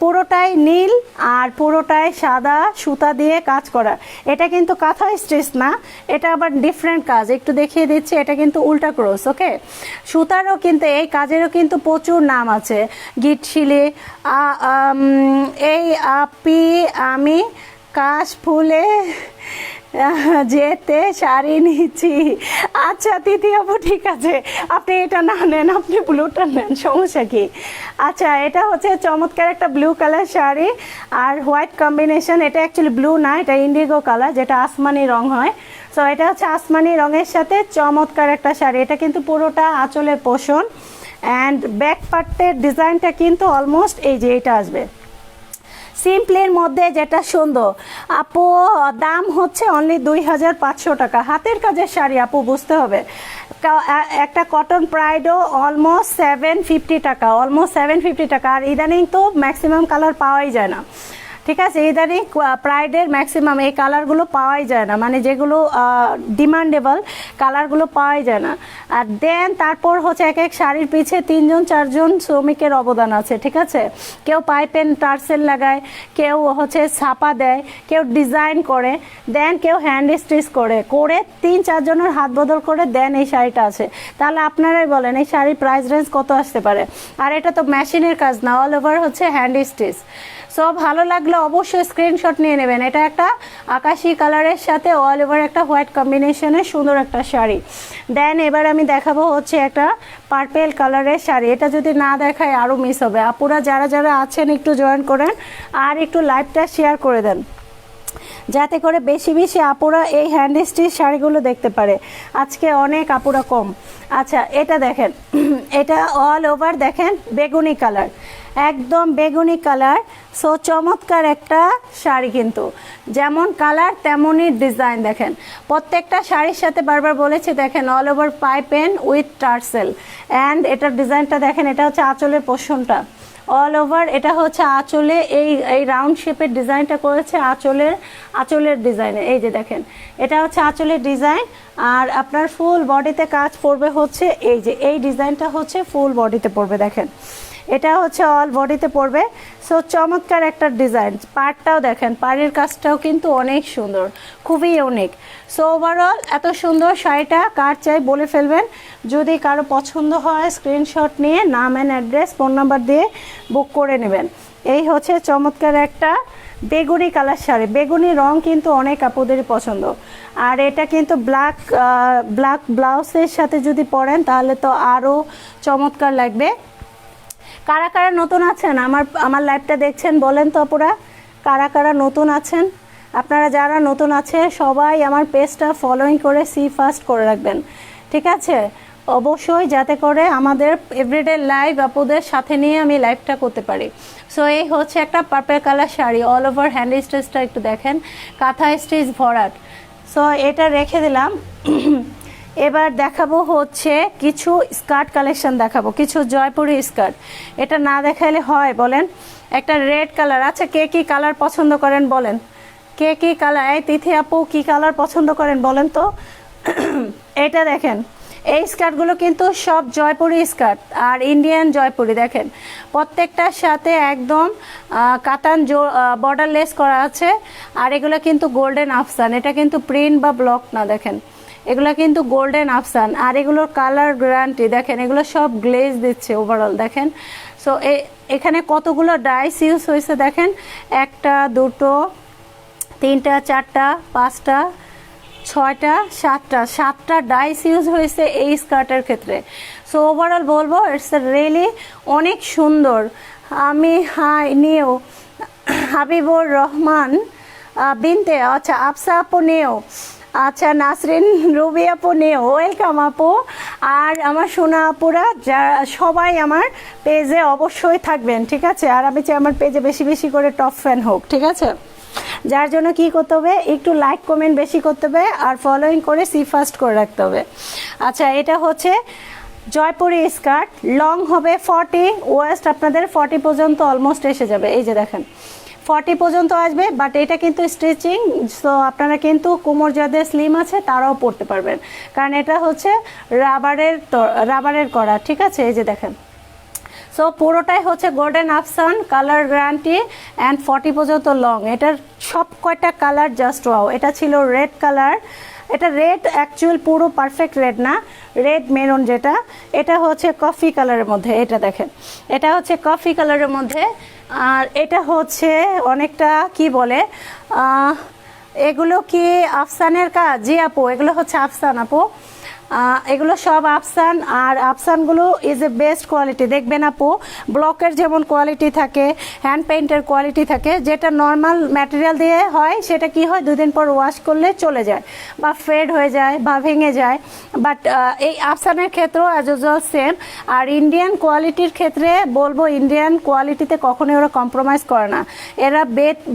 পুরোটাই নীল আর পুরোটাই সাদা সুতা দিয়ে কাজ করা। এটা কিন্তু কাঁথা স্টিচ না, এটা আবার ডিফারেন্ট কাজ, একটু দেখিয়ে দিচ্ছি। এটা কিন্তু উল্টা ক্রস, ওকে? সুতারও কিন্তু এই কাজেরও কিন্তু প্রচুর নাম আছে, গিটশিলি, এই আপি আমি কাশফুলে যেতে শাড়ি নিচ্ছি। আচ্ছা তিথি আপু, ঠিক আছে, আপনি এটা না নেন, আপনি ব্লুটা নেন, সমস্যা কি? আচ্ছা, এটা হচ্ছে চমৎকার একটা ব্লু কালার শাড়ি আর হোয়াইট কম্বিনেশন। এটা অ্যাকচুয়ালি ব্লু না, এটা ইন্ডিগো কালার, যেটা আসমানি রং হয়। সো এটা হচ্ছে আসমানি রঙের সাথে চমৎকার একটা শাড়ি। এটা কিন্তু পুরোটা আঁচলের পোষণ অ্যান্ড ব্যাক পার্টের ডিজাইনটা কিন্তু অলমোস্ট এই যে এটা আসবে সিম্পলের মধ্যে, যেটা সুন্দর। আপু দাম হচ্ছে অনলি 2500 টাকা। হাতের কাজের শাড়ি আপু, বুঝতে হবে। একটা কটন প্রাইডও অলমোস্ট 750 টাকা, অলমোস্ট 750 টাকা। আর ইদানিং তো ম্যাক্সিমাম কালার পাওয়াই যায় না, ঠিক আছে? ইদানিং প্রাইডের ম্যাক্সিমাম এই কালারগুলো পাওয়াই যায় না, মানে যেগুলো ডিমান্ডেবল কালারগুলো পাওয়াই যায় না। আর দেন তারপর হচ্ছে এক এক শাড়ির পিছে 3জন 4জন শ্রমিকের অবদান আছে, ঠিক আছে? কেউ পাইপেন টার্সেল লাগায়, কেউ হচ্ছে ছাপা দেয়, কেউ ডিজাইন করে, দেন কেউ হ্যান্ড স্টিচ করে 3-4 জনের হাত বদল করে দেন এই শাড়িটা আছে। তাহলে আপনারাই বলেন এই শাড়ির প্রাইস রেঞ্জ কত আসতে পারে? আর এটা তো মেশিনের কাজ না, অল ওভার হচ্ছে হ্যান্ড স্টিচ। সো ভালো লাগলে অবশ্যই স্ক্রিনশট নিয়ে নেবেন। এটা একটা আকাশি কালারের সাথে অল ওভার একটা হোয়াইট কম্বিনেশনের সুন্দর একটা শাড়ি। দেন এবার আমি দেখাবো হচ্ছে একটা পার্পেল কালারের শাড়ি। এটা যদি না দেখায় আরও মিস হবে। আপুরা যারা যারা আছেন একটু জয়েন করেন আর একটু লাইভটা শেয়ার করে দেন, যাতে করে বেশি বেশি আপুরা এই হ্যান্ড স্টিচ শাড়িগুলো দেখতে পারে। আজকে অনেক আপুরা কম। আচ্ছা, এটা দেখেন, এটা অল ওভার দেখেন বেগুনি কালার, একদম বেগুনি কালার। সো চমৎকার একটা শাড়ি, কিন্তু যেমন কালার তেমনই ডিজাইন। দেখেন প্রত্যেকটা শাড়ির সাথে বারবার বলেছি, দেখেন all over piping with tassel and এটার ডিজাইনটা দেখেন। এটা হচ্ছে আঁচলের পোষণটা অল ওভার, এটা হচ্ছে আঁচলে এই রাউন্ড শেপের ডিজাইনটা করেছে আঁচলের ডিজাইনে। এই যে দেখেন, এটা হচ্ছে আঁচলের ডিজাইন। আর আপনার ফুল বডিতে কাজ পড়বে হচ্ছে এই যে এই ডিজাইনটা হচ্ছে ফুল বডিতে পড়বে। দেখেন এটা হচ্ছে অল বডিতে পড়বে। সো চমৎকার একটা ডিজাইন। পাড়টাও দেখেন, পাড়ের কাজটাও কিন্তু অনেক সুন্দর, খুবই ইউনিক। সো ওভারঅল এত সুন্দর শাড়িটা কার চাই বলে ফেলবেন। যদি কারো পছন্দ হয় স্ক্রিনশট নিয়ে নাম অ্যান্ড অ্যাড্রেস ফোন নাম্বার দিয়ে বুক করে নেবেন। এই হচ্ছে চমৎকার একটা বেগুনি কালার শাড়ি। বেগুনি রং কিন্তু অনেক আপুদেরই পছন্দ। আর এটা কিন্তু ব্ল্যাক ব্লাউজের সাথে যদি পরেন তাহলে তো আরও চমৎকার লাগবে। কারা কারা নতুন আছেন আমার লাইভটা দেখছেন বলেন তো আপুরা, কারা কারা নতুন আছেন? আপনারা যারা নতুন আছে সবাই আমার পেজটা ফলোইং করে সি ফার্স্ট করে রাখবেন, ঠিক আছে? অবশ্যই, যাতে করে আমাদের এভরিডে লাইভ আপুদের সাথে নিয়ে আমি লাইভটা করতে পারি। সো এই হচ্ছে একটা purple colour sari, all over hand স্টিচটা একটু দেখেন, কাঁথা স্টিচ ভরাট। সো এটা রেখে দিলাম। এবার দেখাবো হচ্ছে কিছু স্কার্ট কালেকশন দেখাবো, কিছু জয়পুরি স্কার্ট। এটা না দেখাইলে হয় বলেন? একটা রেড কালার। আচ্ছা, কে কী কালার পছন্দ করেন বলেন? কে কী কালার? এই তিথি আপু কী কালার পছন্দ করেন বলেন তো? এটা দেখেন, এই স্কার্টগুলো কিন্তু সব জয়পুরি স্কার্ট আর ইন্ডিয়ান জয়পুরি। দেখেন প্রত্যেকটার সাথে একদম কাতান বর্ডার লেস করা আছে। আর এগুলো কিন্তু গোল্ডেন আফসান, এটা কিন্তু প্রিন্ট বা ব্লক না। দেখেন এগুলো কিন্তু গোল্ডেন আফসান। আর এগুলোর কালার গ্যারান্টি দেখেন, এগুলো সব গ্লেজ দিচ্ছে ওভারঅল। দেখেন সো এখানে কতগুলো ডাইস ইউজ হয়েছে দেখেন, 1টা 2টো 3টা 4টা 5টা 6টা 7টা ডাইস ইউজ হয়েছে এই স্কার্টের ক্ষেত্রে। সো ওভারঅল বলবো ইটস রিয়েলি অনেক সুন্দর। আমি নিউ হাবিবুর রহমান বিনতে, আচ্ছা আফসা আপু নিউ, আচ্ছা নাসরিন রুবি আপু নিও, ওয়েলকাম আপু। আর আমার সোনা আপুরা যারা সবাই আমার পেজে অবশ্যই থাকবেন, ঠিক আছে? আর আমি চাই আমার পেজে বেশি বেশি করে টপ ফ্যান হোক, ঠিক আছে? যার জন্য কি করতে হবে, একটু লাইক কমেন্ট বেশি করতে হবে আর ফলোইং করে সি ফার্স্ট করে রাখতে হবে। আচ্ছা এটা হচ্ছে জয়পুরি স্কার্ট, লং হবে 40, ওয়েস্ট আপনাদের 40 পর্যন্ত অলমোস্ট এসে যাবে। এই যে দেখেন 40 পর্যন্ত আসবে, বাট এটা কিন্তু স্টিচিং, সো আপনারা কিন্তু কোমর যাদের স্লিম আছে তারাও পরতে পারবেন, কারণ এটা হচ্ছে রাবারের করা, ঠিক আছে? এই যে দেখেন, সো পুরোটাই হচ্ছে গোল্ডেন আফসান, কালার গ্যারান্টি অ্যান্ড 40 পর্যন্ত লং। এটার সব কয়টা কালার জাস্ট ওয়াও। এটা ছিল রেড কালার, এটা রেড অ্যাকচুয়াল পুরো পারফেক্ট রেড না, রেড মেরুন যেটা, এটা হচ্ছে কফি কালারের মধ্যে। এটা দেখেন, এটা হচ্ছে কফি কালারের মধ্যে। আর এটা হচ্ছে অনেকটা কি বলে, এগুলো কি আফসানের কাজ? জি আপু, এগুলো হচ্ছে আফসান আপু, এগুলো সব আফসান। আর আফসানগুলো ইজ এ বেস্ট কোয়ালিটি, দেখবেন আপু ব্লকের যেমন কোয়ালিটি থাকে, হ্যান্ড পেইন্টের কোয়ালিটি থাকে, যেটা নর্মাল ম্যাটেরিয়াল দিয়ে হয় সেটা কি হয় 2 দিন পর ওয়াশ করলে চলে যায় বা ফেড হয়ে যায় বা ভেঙে যায়, বাট এই আফসানের ক্ষেত্রেও অ্যাজ ইউজুয়াল সেম। আর ইন্ডিয়ান কোয়ালিটির ক্ষেত্রে বলবো, ইন্ডিয়ান কোয়ালিটিতে কখনোই ওরা কম্প্রোমাইজ করে না, এরা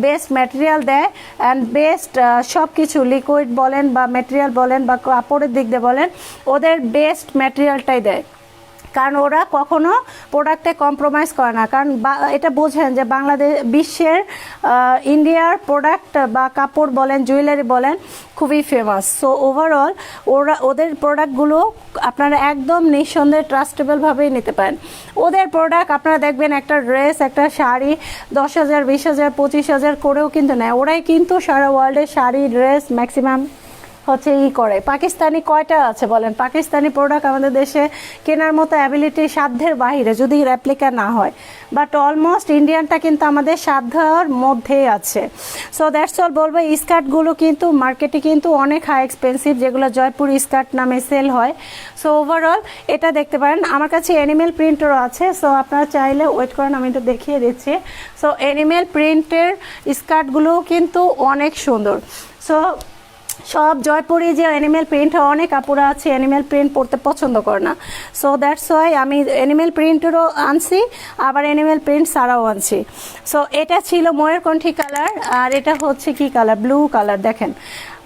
বেস্ট ম্যাটেরিয়াল দেয় অ্যান্ড বেস্ট সব কিছু, লিকুইড বলেন বা ম্যাটেরিয়াল বলেন বা কাপড়ের দিক দিয়ে বলেন, ওদের বেস্ট ম্যাটেরিয়ালটাই দেয়, কারণ ওরা কখনো প্রোডাক্টে কম্প্রোমাইজ করে না। কারণ এটা বোঝেন যে বাংলাদেশ বিশ্বের ইন্ডিয়ার প্রোডাক্ট বা কাপড় বলেন জুয়েলারি বলেন খুবই ফেমাস। সো ওভারঅল ওদের প্রোডাক্টগুলো আপনারা একদম নিঃসন্দেহে ট্রাস্টেবলভাবেই নিতে পারেন। ওদের প্রোডাক্ট আপনারা দেখবেন একটা ড্রেস, একটা শাড়ি 10,000, 20,000, 25,000 করেও কিন্তু নেয়। ওরাই কিন্তু সারা ওয়ার্ল্ডে শাড়ি ড্রেস ম্যাক্সিমাম হচ্ছে করে। পাকিস্তানি কয়টা আছে বলেন? পাকিস্তানি প্রোডাক্ট আমাদের দেশে কেনার মতো অ্যাবিলিটি সাধ্যের বাইরে, যদি রেপ্লিকা না হয়, বাট অলমোস্ট ইন্ডিয়ানটা কিন্তু আমাদের সাধ্যর মধ্যেই আছে। সো দ্যাটস অল বলবো। স্কার্টগুলো কিন্তু মার্কেটে কিন্তু অনেক হাই এক্সপেন্সিভ, যেগুলো জয়পুর স্কার্ট নামে সেল হয়। সো ওভারঅল এটা দেখতে পারেন, আমার কাছে অ্যানিমেল প্রিন্টেরও আছে, সো আপনারা চাইলে ওয়েট করেন, আমি একটু দেখিয়ে দিচ্ছি। সো অ্যানিমেল প্রিন্টের স্কার্টগুলোও কিন্তু অনেক সুন্দর। সো সব জয়পুরি যে অ্যানিমেল প্রিন্ট, অনেক কাপড়া আছে অ্যানিমেল প্রিন্ট পরতে পছন্দ করে না, সো দ্যাটস ওয়াই আমি অ্যানিমেল প্রিন্টেরও আনছি, আবার অ্যানিমেল প্রিন্ট ছাড়াও আনছি। সো এটা ছিল ময়ূরকণ্ঠী কালার, আর এটা হচ্ছে কি কালার, ব্লু কালার। দেখেন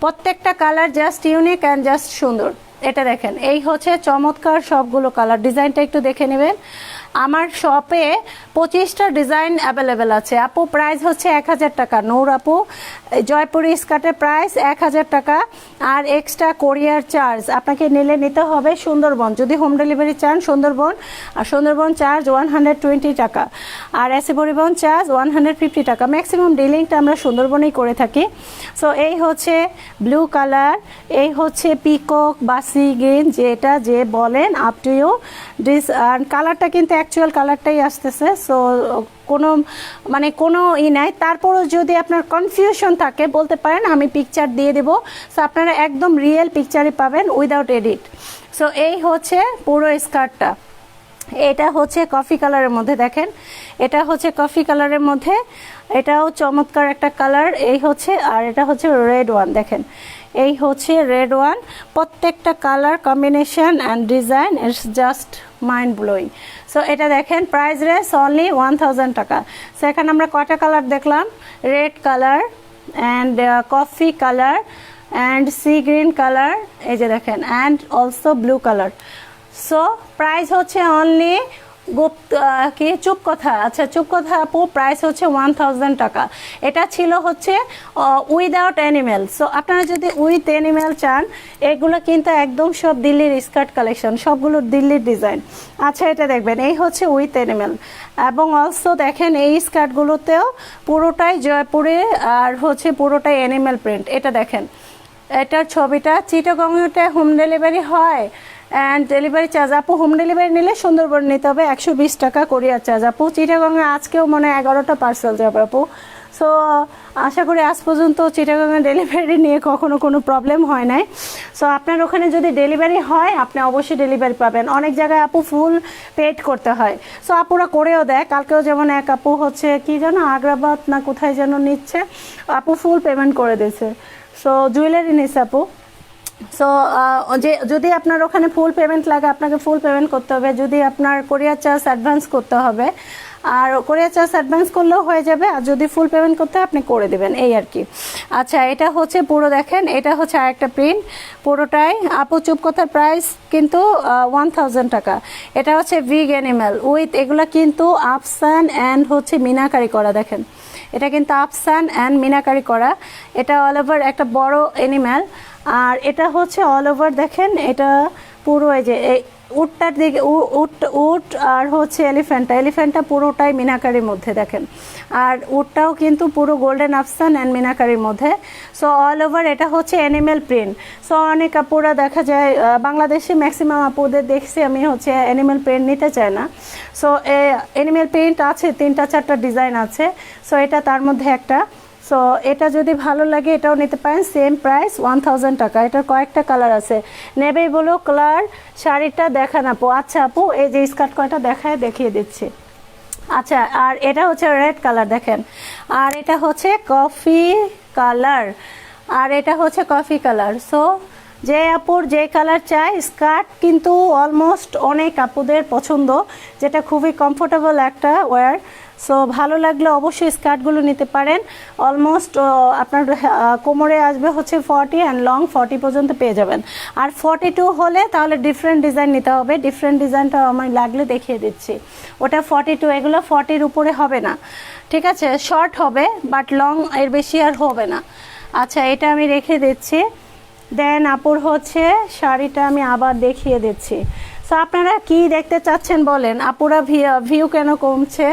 প্রত্যেকটা colour just unique and just সুন্দর। এটা দেখেন, এই হচ্ছে চমৎকার সবগুলো কালার। ডিজাইনটা একটু দেখে নেবেন। আমার শপে 25টা ডিজাইন অ্যাভেলেবেল আছে আপু। প্রাইস হচ্ছে 1000 টাকা। নূর আপু, জয়পুরি স্কার্টের প্রাইস 1000 টাকা, আর এক্সট্রা কোরিয়ার চার্জ আপনাকে নিতে হবে সুন্দরবন। যদি হোম ডেলিভারি চান সুন্দরবন, আর সুন্দরবন চার্জ 120 টাকা, আর এসি পরিবহন চার্জ 150 টাকা। ম্যাক্সিমাম ডিলিংটা আমরা সুন্দরবনেই করে থাকি। সো এই হচ্ছে ব্লু কালার, এই হচ্ছে পিকক বা সি গ্রিন, যেটা যে বলেন আপ টু ইউ। কালারটা কিন্তু অ্যাকচুয়াল কালারটাই আসতেছে, সো কোনো নাই। তারপরও যদি আপনার কনফিউশন থাকে বলতে পারেন, আমি পিকচার দিয়ে দেবো, সো আপনারা একদম রিয়েল পিকচারই পাবেন উইদাউট এডিট। সো এই হচ্ছে পুরো স্কার্টটা। এটা হচ্ছে কফি কালারের মধ্যে, দেখেন এটা হচ্ছে কফি কালারের মধ্যে, এটাও চমৎকার একটা কালার। এই হচ্ছে, আর এটা হচ্ছে রেড ওয়ান, দেখেন এই হচ্ছে রেড ওয়ান। প্রত্যেকটা colour combination and design it's just mind blowing. So এটা দেখেন প্রাইস রেস অনলি 1000 টাকা। সো এখানে আমরা কয়টা কালার দেখলাম, red colour and coffee colour and sea green colour, এই যে দেখেন, and also blue colour. So price হচ্ছে অনলি কি চুপ কথা, আচ্ছা চুপ কথা আপু, প্রাইস হচ্ছে 1000 টাকা। এটা ছিল হচ্ছে উইদাউট অ্যানিমেল। সো আপনারা যদি উইথ অ্যানিমেল চান, এগুলো কিন্তু একদম সব দিল্লির স্কার্ট কালেকশন, সবগুলো দিল্লির ডিজাইন। আচ্ছা এটা দেখবেন, এই হচ্ছে উইথ অ্যানিমেল, এবং অলসো দেখেন এই স্কার্টগুলোতেও পুরোটাই জয়পুরে আর হচ্ছে পুরোটাই অ্যানিমেল প্রিন্ট। এটা দেখেন, এটার ছবিটা চিটাগংতে হোম ডেলিভারি হয় অ্যান্ড ডেলিভারি চার্জ আপু, হোম ডেলিভারি নিলে সুন্দরবন নিতে হবে 120 টাকা কোরিয়ার চার্জ আপু। চিটাগংয়ে আজকেও মনে 11টা পার্সেল যাবে আপু। সো আশা করি আজ পর্যন্ত চিটাগংয়ে ডেলিভারি নিয়ে কখনো কোনো প্রবলেম হয় নাই। সো আপনার ওখানে যদি ডেলিভারি হয়, আপনি অবশ্যই ডেলিভারি পাবেন। অনেক জায়গায় আপু ফুল পেড করতে হয়, সো আপুরা করেও দেয়। কালকেও যেমন এক আপু হচ্ছে কি যেন আগ্রাবাদ না কোথায় যেন নিচ্ছে, আপু ফুল পেমেন্ট করে দিয়েছে। সো জুয়েলারি নিছে আপু। সো যে যদি আপনার ওখানে ফুল পেমেন্ট লাগে আপনাকে ফুল পেমেন্ট করতে হবে, যদি আপনার কোরিয়ার চার্জ অ্যাডভান্স করতে হবে, আর কোরিয়ার চার্জ অ্যাডভান্স করলেও হয়ে যাবে, আর যদি ফুল পেমেন্ট করতে হয় আপনি করে দেবেন, এই আর কি। আচ্ছা, এটা হচ্ছে পুরো দেখেন, এটা হচ্ছে আরেকটা প্রিন্ট পুরোটাই। আপু চুপ কথার প্রাইস কিন্তু 1000 টাকা। এটা হচ্ছে বিগ অ্যানিম্যাল উইথ এগুলা কিন্তু আফসান অ্যান্ড হচ্ছে মিনাকারি করা, দেখেন এটা কিন্তু আফসান অ্যান্ড মিনাকারি করা। এটা অল ওভার একটা বড় অ্যানিম্যাল, আর এটা হচ্ছে অল ওভার দেখেন, এটা পুরো এই যে উটটার দিকে উট আর হচ্ছে এলিফ্যান্টটা পুরোটাই মিনাকারির মধ্যে দেখেন, আর উটটাও কিন্তু পুরো গোল্ডেন আফসান অ্যান্ড মিনাকারির মধ্যে। সো অল ওভার এটা হচ্ছে অ্যানিমেল প্রিন্ট। সো অনেক আপুরা দেখা যায় বাংলাদেশে ম্যাক্সিমাম আপুদের দেখছি আমি হচ্ছে অ্যানিমেল প্রিন্ট নিতে চায় না। সো অ্যানিমেল প্রিন্ট আছে 3-4টা ডিজাইন আছে, সো এটা তার মধ্যে একটা। সো এটা যদি ভালো লাগে এটাও নিতে পারেন, সেম প্রাইস 1000 টাকা। এটার কয়েকটা কালার আছে, নেবেই বলো কালার। শাড়িটা দেখান আপু। আচ্ছা আপু, এই যে স্কার্ট কয়টা দেখিয়ে দিচ্ছি। আচ্ছা, আর এটা হচ্ছে রেড কালার দেখেন, আর এটা হচ্ছে কফি কালার, আর এটা হচ্ছে কফি কালার। সো যে আপুর যে কালার চাই, স্কার্ট কিন্তু অলমোস্ট অনেক আপুদের পছন্দ, যেটা খুবই কমফোর্টেবল একটা ওয়্যার। সো ভালো লাগলে অবশ্যই স্কার্টগুলো নিতে পারেন। অলমোস্ট আপনার কোমরে আসবে হচ্ছে 40 অ্যান্ড লং 40 পর্যন্ত পেয়ে যাবেন। আর 42 হলে তাহলে ডিফারেন্ট ডিজাইন নিতে হবে, ডিফারেন্ট ডিজাইনটা আমার লাগলে দেখিয়ে দিচ্ছি। ওটা 42, এগুলো 40-র উপরে হবে না, ঠিক আছে, শর্ট হবে বাট লং এর বেশি আর হবে না। আচ্ছা, এটা আমি রেখে দিচ্ছি। দেন আপুর হচ্ছে শাড়িটা আমি আবার দেখিয়ে দিচ্ছি। সো আপনারা কি দেখতে চাচ্ছেন বলেন? আপুরা ভিউ কেন কমছে?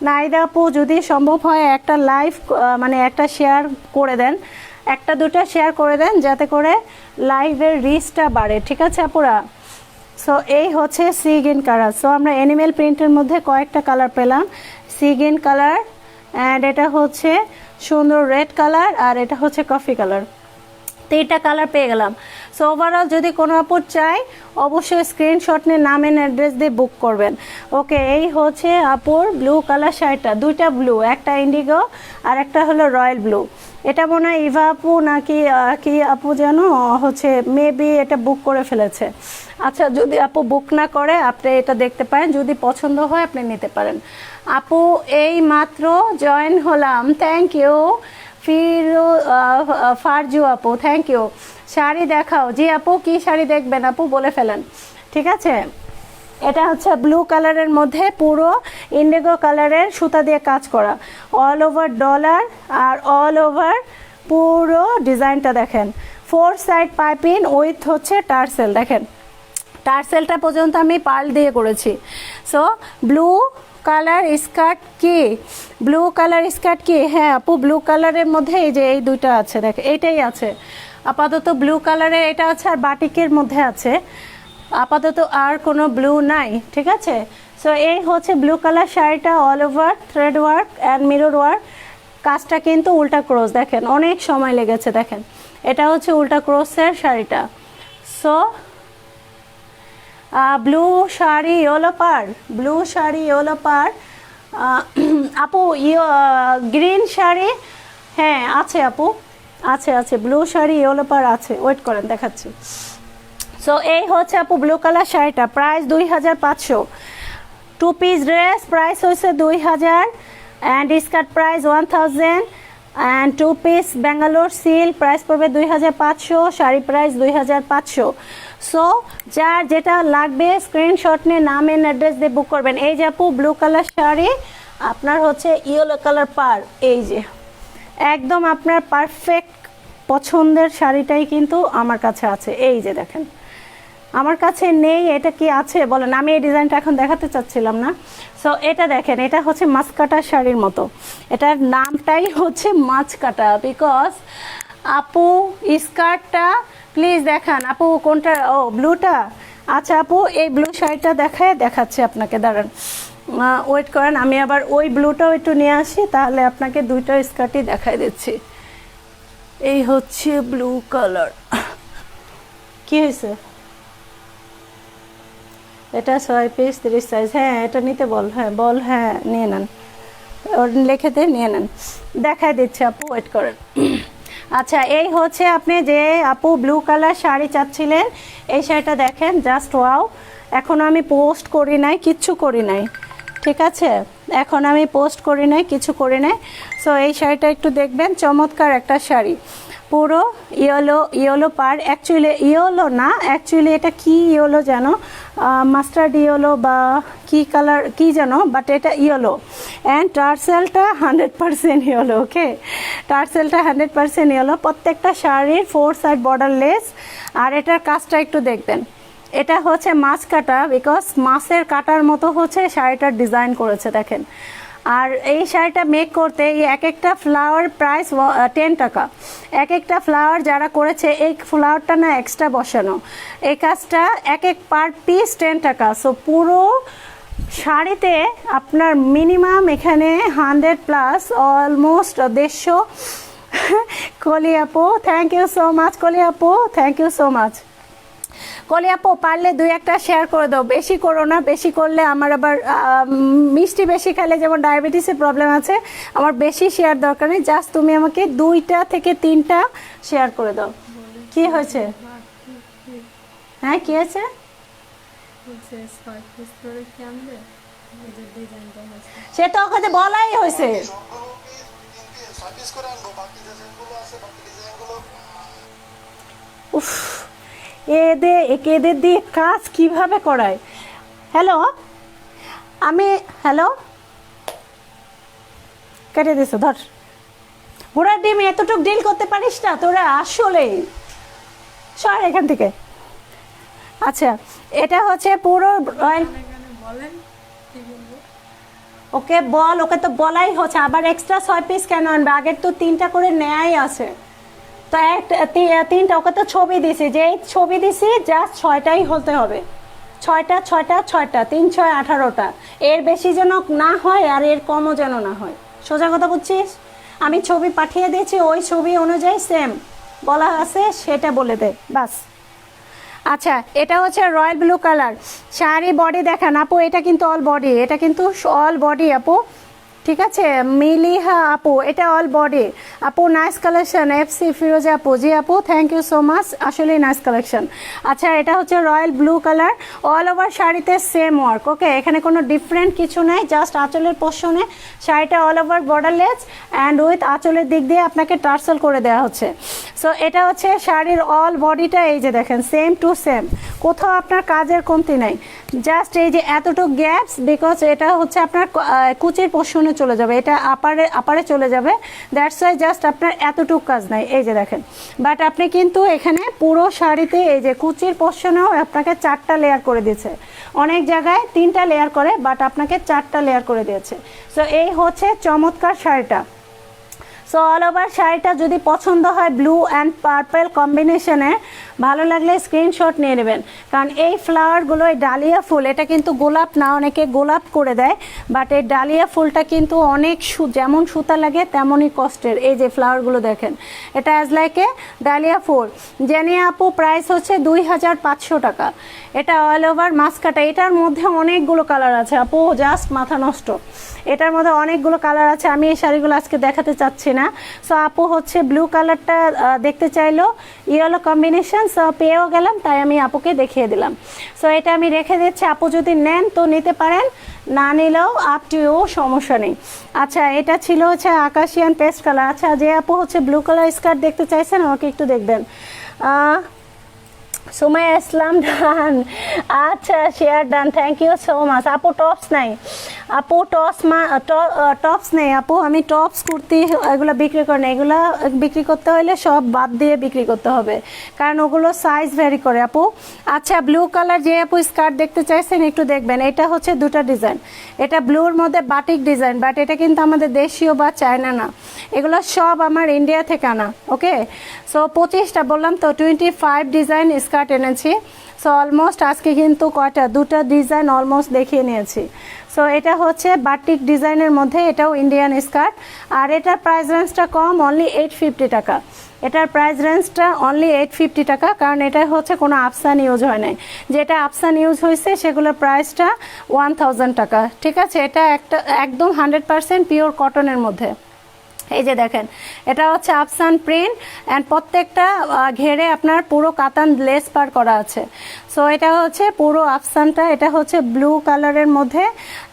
নাইদা আপু, যদি সম্ভব হয় একটা লাইভ মানে একটা শেয়ার করে দেন, 1-2টা শেয়ার করে দেন যাতে করে লাইভের রিচটা বাড়ে, ঠিক আছে আপুরা? সো এই হচ্ছে সি গ্রিন কালার। সো আমরা অ্যানিমেল প্রিন্টের মধ্যে কয়েকটা কালার পেলাম, সি গ্রিন কালার, অ্যান্ড এটা হচ্ছে সুন্দর রেড কালার, আর এটা হচ্ছে কফি কালার। 3টা কালার পেয়ে গেলাম। সো ওভারঅল যদি কোনো আপুর চাই অবশ্যই স্ক্রিনশট নিয়ে নাম এন্ড অ্যাড্রেস দিয়ে বুক করবেন। ওকে, এই হচ্ছে আপুর ব্লু কালার শাড়িটা, 2টা ব্লু, একটা ইন্ডিগো আর একটা হলো রয়্যাল ব্লু। এটা মনে হয় ইভা আপু নাকি কি আপু যেন হচ্ছে মেবি এটা বুক করে ফেলেছে। আচ্ছা, যদি আপু বুক না করে আপনি এটা দেখতে পারেন, যদি পছন্দ হয় আপনি নিতে পারেন। আপু এই মাত্র জয়েন হলাম, থ্যাংক ইউ। ফারজু আপু, থ্যাংক ইউ। শাড়ি দেখাও। জি আপু, কি শাড়ি দেখবেন আপু বলে ফেলেন, ঠিক আছে? এটা হচ্ছে ব্লু কালারের মধ্যে পুরো ইন্ডিগো কালারের সুতা দিয়ে কাজ করা, অল ওভার ডলার, আর অল ওভার পুরো ডিজাইনটা দেখেন, 4 সাইড পাইপিং উইথ হচ্ছে টার্সেল। দেখেন টার্সেলটা পর্যন্ত আমি পার্ল দিয়ে করেছি। সো ব্লু কালার স্কার্ট কি? ব্লু কালার স্কার্ট কি? হ্যাঁ আপু, ব্লু কালারের মধ্যে এই যে এই 2টা আছে, দেখে এইটাই আছে আপাতত ব্লু কালারের, এটা আছে, আর বাটিকের মধ্যে আছে আপাতত, আর কোনো ব্লু নাই, ঠিক আছে? সো এই হচ্ছে ব্লু কালার শাড়িটা, all over thread work and mirror work. কাজটা কিন্তু উল্টা ক্রস, দেখেন অনেক সময় লেগেছে, দেখেন এটা হচ্ছে উল্টা ক্রসের শাড়িটা। সো ব্লু শাড়ি ইয়েলো পার, ব্লু শাড়ি ইয়েলো পার। আপু গ্রিন শাড়ি, হ্যাঁ আছে আপু, আছে ব্লু শাড়ি ইয়েলো পার আছে, ওয়েট করেন দেখাচ্ছি। সো এই হচ্ছে আপু ব্লু কালার শাড়িটা, প্রাইস 2500। 2 পিস ড্রেস প্রাইস হচ্ছে 2000, and skirt price 1000, and 2 piece Bangalore seal price পড়বে 2500, শাড়ি প্রাইস 2500। সো যার যেটা লাগবে স্ক্রিনশট নিয়ে নাম এন্ড অ্যাড্রেস দিয়ে বুক করবেন। এই যে আপু ব্লু কালার শাড়ি, আপনার হচ্ছে ইয়েলো কালার পার, এই যে একদম আপনার পারফেক্ট পছন্দের শাড়িটাই কিন্তু আমার কাছে আছে। এই যে দেখেন, আমার কাছে নেই, এটা কি আছে বলেন? আমি এই ডিজাইনটা এখন দেখাতে চাচ্ছিলাম না। সো এটা দেখেন, এটা হচ্ছে মাছকাটা শাড়ির মতো, এটার নামটাই হচ্ছে মাছকাটা, বিকজ আপু স্কার্টটা প্লিজ দেখান আপু, কোনটা? ও ব্লুটা। আচ্ছা আপু, এই ব্লু শাড়িটা দেখাচ্ছে আপনাকে, দাঁড়ান ওয়েট করেন, আমি আবার ওই ব্লুটাও একটু নিয়ে আসি, তাহলে আপনাকে 2টা স্কার্টই দেখাই দিচ্ছি। এই হচ্ছে ব্লু কালার, কি হয়েছে? এটা 6 পিস 30 সাইজ, হ্যাঁ এটা নিতে বল, হ্যাঁ বল, হ্যাঁ নিয়ে নেন, লিখে দিয়ে নিয়ে নেন, দেখাই দিচ্ছে আপু, ওয়েট করেন। আচ্ছা, এই হচ্ছে আপনি যে আপু ব্লু কালার শাড়ি চাচ্ছিলেন, এই শাড়িটা দেখেন, জাস্ট ওয়াও। এখন আমি পোস্ট করি নাই, কিচ্ছু করি নাই, ঠিক আছে, এখন আমি পোস্ট করি নাই, কিছু করি নাই। সো এই শাড়িটা একটু দেখবেন, চমৎকার একটা শাড়ি, পুরো ইয়েলো পার, অ্যাকচুয়ালি ইয়েলো না, অ্যাকচুয়ালি এটা কি ইয়েলো যেন, মাস্টার্ড ইয়েলো বা কি কালার কি যেন, বাট এটা ইয়েলো। অ্যান্ড টার্সেলটা 100% ইয়েলো, ওকে, টার্সেলটা 100% ইয়েলো। প্রত্যেকটা শাড়ির 4 সাইড বর্ডার লেস। আর এটার কাজটা একটু দেখবেন, এটা হচ্ছে মাছ কাটা, বিকজ মাছের কাটার মতো হচ্ছে শাড়িটার ডিজাইন করেছে, দেখেন। আর এই শাড়িটা মেক করতে এই এক একটা ফ্লাওয়ার প্রাইস 10 টাকা। এক একটা ফ্লাওয়ার যারা করেছে, এই ফ্লাওয়ারটা না এক্সট্রা বসানো, এই কাজটা এক এক পার পিস 10 টাকা। সো পুরো শাড়িতে আপনার মিনিমাম এখানে 100+, অলমোস্ট 150। কলি আপু, থ্যাংক ইউ সো মাচ। কলি আপু, থ্যাংক ইউ সো মাচ। কলি আপু, পারলে 2-1টা শেয়ার করে দাও, বেশি করো না, বেশি করলে আমার আবার মিষ্টি বেশি খেলে যেমন ডায়াবেটিসের প্রবলেম আছে, আমার বেশি শেয়ার দরকার নেই, জাস্ট তুমি আমাকে 2টা থেকে 3টা শেয়ার করে দাও। কি হয়েছে? হ্যাঁ, কি হয়েছে? সে তো ওখানে বলাই হয়েছে। উফ, এদের দিয়ে কাজ কিভাবে করায়। হ্যালো, হ্যালো, কেটে দিস, ধর ঘোড়ার ডিম, এতটুকু ডিল করতে পারিস না তোরা আসলে, সর এখান থেকে। আচ্ছা, এটা হচ্ছে পুরো রয়্যাল, ওকে বল, ওকে তো বলাই হচ্ছে, আবার এক্সট্রা 6 পিস কেন আনবে, আগের তো 3টা করে নেয়াই আছে, তো 3টা, ওকে তো ছবি দিছি, যে ছবি দিছি জাস্ট 6টাই হতে হবে, 6টা 3 6 18টা, এর বেশি যেন না হয় আর এর কমও যেন না হয়, সোজা কথা বুঝছিস? আমি ছবি পাঠিয়ে দিয়েছি, ওই ছবি অনুযায়ী সেম বলা আছে সেটা বলে দে বাস। আচ্ছা, এটা হচ্ছে royal blue colour sari, body দেখান আপু, এটা কিন্তু অল বডি, এটা কিন্তু অল বডি আপু, ঠিক আছে, মিলিহা আপু, এটা অল বডি আপু, নাইস কালেকশন। এফসি ফিরোজা আপু, জি আপু, থ্যাংক ইউ সো মাচ, আসলে নাইস কালেকশন। আচ্ছা, এটা হচ্ছে royal blue colour, all over শাড়িতে সেম ওয়ার্ক, ওকে, এখানে কোনো ডিফারেন্ট কিছু নাই, জাস্ট আঁচলের পোর্শনে শাড়িটা all over borderless and with আঁচলের দিক দিয়ে আপনাকে টার্সেল করে দেওয়া হচ্ছে। সো এটা হচ্ছে শাড়ির অল বডিটা, এই যে দেখেন সেম টু সেম, কোথাও আপনার কাজের কমতি নাই, জাস্ট এই যে এতটুকু গ্যাপস, বিকজ এটা হচ্ছে আপনার কুচির পোর্শনে চলে যাবে, এটা আপারে চলে যাবে, দ্যাটস ওয়াই জাস্ট আপনার এতটুকু কাজ নাই, এই যে দেখেন। বাট আপনি কিন্তু এখানে পুরো শাড়িতে এই যে কুচির পোর্শনেও আপনাকে 4টা লেয়ার করে দিয়েছে, অনেক জায়গায় 3টা লেয়ার করে, বাট আপনাকে 4টা লেয়ার করে দিয়েছে। সো এই হচ্ছে চমৎকার শাড়িটা। সো অল ওভার শাড়িটা যদি পছন্দ হয় ব্লু অ্যান্ড পার্পল কম্বিনেশনে, ভালো লাগলে স্ক্রিনশট নিয়ে নেবেন, কারণ এই ফ্লাওয়ারগুলো, এই ডালিয়া ফুল, এটা কিন্তু গোলাপ না, অনেকে গোলাপ করে দেয়, বাট এই ডালিয়া ফুলটা কিন্তু অনেক যেমন সুতা লাগে তেমনই কষ্টের। এই যে ফ্লাওয়ারগুলো দেখেন, এটা অ্যাজ লাইক এ ডালিয়া ফুল। জেনিয়া আপু, প্রাইস হচ্ছে 2500 টাকা, এটা অল ওভার মাস্কাটা, এটার মধ্যে অনেকগুলো কালার আছে আপু, জাস্ট মাথা নষ্ট, এটার মধ্যে অনেকগুলো কালার আছে, আমি এই শাড়িগুলো আজকে দেখাতে চাচ্ছি না। সো আপু হচ্ছে ব্লু কালারটা দেখতে চাইলো, ইয়েলো কম্বিনেশন, সো পেয়েও গেলাম, তাই আমি আপুকে দেখিয়ে দিলাম। সো এটা আমি রেখে দিচ্ছি, আপু যদি নেন তো নিতে পারেন, না নিলেও আপ টু ইউ, সমস্যা নেই। আচ্ছা, এটা ছিল হচ্ছে আকাশিয়ান পেস্ট কালার। আচ্ছা, যে আপু হচ্ছে ব্লু কালার স্কার্ট দেখতে চাইছেন, আমাকে একটু দেখবেন। সুমাইয়া ইসলাম ডান, আচ্ছা share done, thank you so much. আপু টপস নাই, আপু টপস নেই আপু, আমি টপস কুর্তি এগুলো বিক্রি করি না, এগুলো বিক্রি করতে হলে সব বাদ দিয়ে বিক্রি করতে হবে, কারণ ওগুলো সাইজ ভ্যারি করে আপু। আচ্ছা, ব্লু কালার যে আপু স্কার্ট দেখতে চাইছেন একটু দেখবেন, এটা হচ্ছে 2টা ডিজাইন, এটা ব্লুর মধ্যে বাটিক ডিজাইন, বাট এটা কিন্তু আমাদের দেশীয় বা চায়না না, এগুলো সব আমার ইন্ডিয়া থেকে আনা, ওকে। সো 25টা বললাম তো, 25 ডিজাইন স্কার্ট এনেছি। সো অলমোস্ট আজকে কিন্তু কয়টা, 2টা ডিজাইন অলমোস্ট দেখিয়ে নিয়েছি। সো এটা হচ্ছে বাটিক ডিজাইনের মধ্যে, এটাও ইন্ডিয়ান স্কার্ট, আর এটার প্রাইস রেঞ্জটা কম, অনলি 850 টাকা, এটার প্রাইস রেঞ্জটা অনলি 850 টাকা, কারণ এটা হচ্ছে কোনো আফসান ইউজ হয় নাই, যেটা আফসান ইউজ হয়েছে সেগুলোর প্রাইসটা 1000 টাকা, ঠিক আছে। এটা একদম 100% পিওর কটনের মধ্যে, এই যে দেখেন, এটা হচ্ছে আফসান প্রিন্ট অ্যান্ড প্রত্যেকটা ঘেরে আপনার পুরো কাতান লেস পার করা আছে। সো এটা হচ্ছে পুরো আফসানটা, এটা হচ্ছে ব্লু কালারের মধ্যে,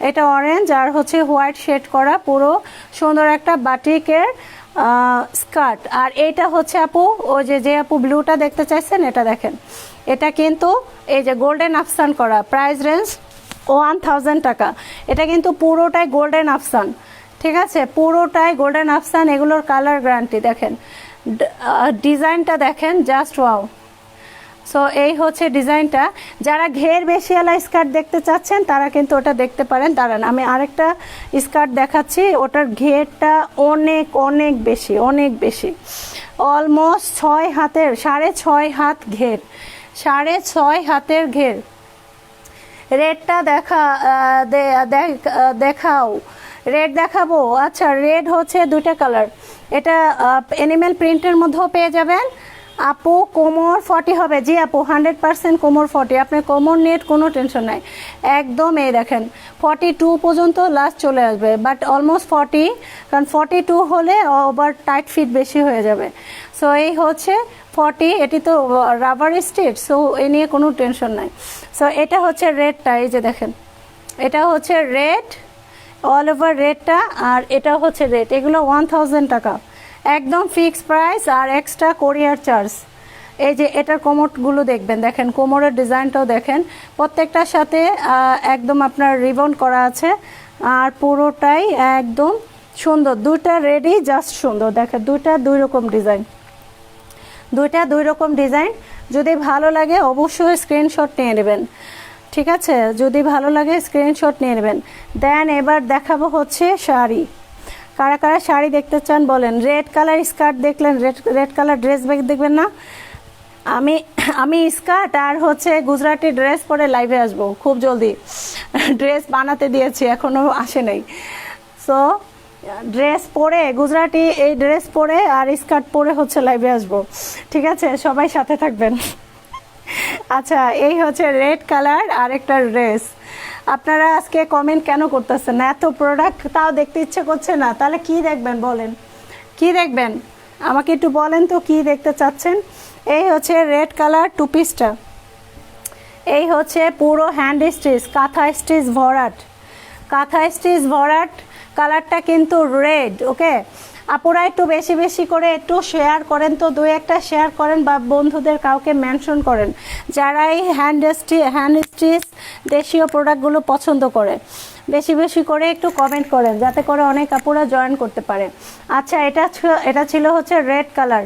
এটা অরেঞ্জ আর হচ্ছে হোয়াইট শেড করা, পুরো সুন্দর একটা বাটিকের স্কার্ট। আর এইটা হচ্ছে আপু, ওই যে আপু ব্লুটা দেখতে চাইছেন, এটা দেখেন, এটা কিন্তু এই যে গোল্ডেন আফসান করা, প্রাইস রেঞ্জ 1000 টাকা। এটা কিন্তু পুরোটাই গোল্ডেন আফসান, ঠিক আছে, পুরোটাই গোল্ডেন আফসান। এগুলোর কালার গ্যারান্টি দেখেন, ডিজাইনটা দেখেন, জাস্ট ওয়াও। সো এই হচ্ছে ডিজাইনটা। যারা ঘের বেশিওয়ালা স্কার্ট দেখতে চাচ্ছেন তারা কিন্তু ওটা দেখতে পারেন। দাঁড়ান আমি আরেকটা স্কার্ট দেখাচ্ছি, ওটার ঘেরটা অনেক অনেক বেশি, অনেক বেশি, অলমোস্ট 6 হাতের, 6.5 হাত ঘের, 6.5 হাতের ঘের। রেডটা দেখাও, রেড দেখাবো। আচ্ছা, রেড হচ্ছে দুইটা কালার, এটা অ্যানিমেল প্রিন্টের মধ্যেও পেয়ে যাবেন। আপু কোমর 40 হবে? জি আপু 100% কোমর 40, আপনার কোমর নিয়ে কোনো টেনশন নাই একদম। এই দেখেন 42 পর্যন্ত লাস্ট চলে আসবে, বাট অলমোস্ট 40, কারণ 42 হলে ওভার টাইট ফিট বেশি হয়ে যাবে। সো এই হচ্ছে 40, এটি তো রাবার স্টিচ, সো এই নিয়ে কোনো টেনশন নাই। সো এটা হচ্ছে রেডটা, এই যে দেখেন, এটা হচ্ছে রেড, অল ওভার রেডটা, আর এটা হচ্ছে রেড। এগুলো 1000 টাকা একদম ফিক্সড প্রাইস, আর এক্সট্রা কোরিয়ার চার্জ। এই যে এটার কোমরগুলো দেখবেন, দেখেন কোমরের ডিজাইনটাও দেখেন, প্রত্যেকটার সাথে একদম আপনার রিবন করা আছে, আর পুরোটাই একদম সুন্দর। দুইটা রেডি, জাস্ট সুন্দর, দেখেন দুইটা দুই রকম ডিজাইন, দুইটা দুই রকম ডিজাইন। যদি ভালো লাগে অবশ্যই স্ক্রিনশট নিয়ে নেবেন, ঠিক আছে, যদি ভালো লাগে স্ক্রিনশট নিয়ে নেবেন। দেন এবার দেখাবো হচ্ছে শাড়ি। কারা কারা শাড়ি দেখতে চান বলেন? রেড কালার স্কার্ট দেখলেন, রেড কালার ড্রেস দেখবেন না? আমি স্কার্ট আর হচ্ছে গুজরাটি ড্রেস পরে লাইভে আসবো খুব জলদি। ড্রেস বানাতে দিয়েছি, এখনও আসে নাই। সো ড্রেস পরে, গুজরাটি এই ড্রেস পরে আর স্কার্ট পরে হচ্ছে লাইভে আসবো, ঠিক আছে, সবাই সাথে থাকবেন। আচ্ছা, এই হচ্ছে রেড কালার আর একটা ড্রেস। আপনারা আজকে কমেন্ট কেন করতেছেন না? এত প্রোডাক্ট তাও দেখতে ইচ্ছে করছে না, তাহলে কি দেখবেন বলেন? কি দেখবেন আমাকে একটু বলেন তো, কি দেখতে চাচ্ছেন? এই হচ্ছে রেড কালার টু পিসটা, এই হচ্ছে পুরো হ্যান্ড স্টিচ, কাঁথা স্টিচ ভরাট, কাঁথা স্টিচ ভরাট। কালারটা কিন্তু রেড, ওকে। আপুরা একটু বেশি বেশি করে একটু শেয়ার করেন তো, দুই একটা শেয়ার করেন বা বন্ধুদের কাউকে মেনশন করেন যারা এই হ্যান্ড স্টিচ দেশীয় প্রোডাক্টগুলো পছন্দ করে। বেশি বেশি করে একটু কমেন্ট করেন যাতে করে অনেক আপুরা জয়েন করতে পারে। আচ্ছা, এটা ছিল হচ্ছে রেড কালার,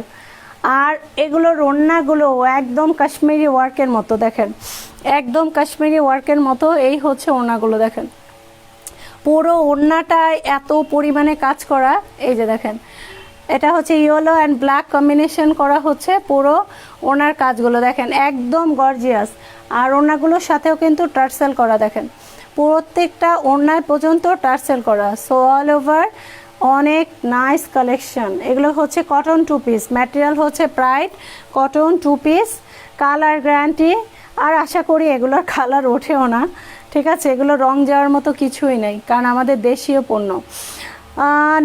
আর এগুলোর ওড়নাগুলো একদম কাশ্মীরি ওয়ার্কের মতো, দেখেন একদম কাশ্মীরি ওয়ার্কের মতো। এই হচ্ছে ওড়নাগুলো, দেখেন পুরো ওড়নাটায় এত পরিমাণে কাজ করা। এই যে দেখেন, এটা হচ্ছে ইয়েলো অ্যান্ড ব্ল্যাক কম্বিনেশন করা হচ্ছে পুরো ওড়নার কাজগুলো, দেখেন একদম গর্জিয়াস। আর ওড়নাগুলোর সাথেও কিন্তু টার্সেল করা, দেখেন প্রত্যেকটা ওড়নায় পর্যন্ত টার্সেল করা। সো অল ওভার অনেক নাইস কালেকশন। এগুলো হচ্ছে কটন টু পিস, ম্যাটেরিয়াল হচ্ছে pride cotton two piece, colour guarantee. আর আশা করি এগুলোর কালার ওঠেও না, ঠিক আছে, এগুলো রং যাওয়ার মতো কিছুই নেই, কারণ আমাদের দেশীয় পণ্য।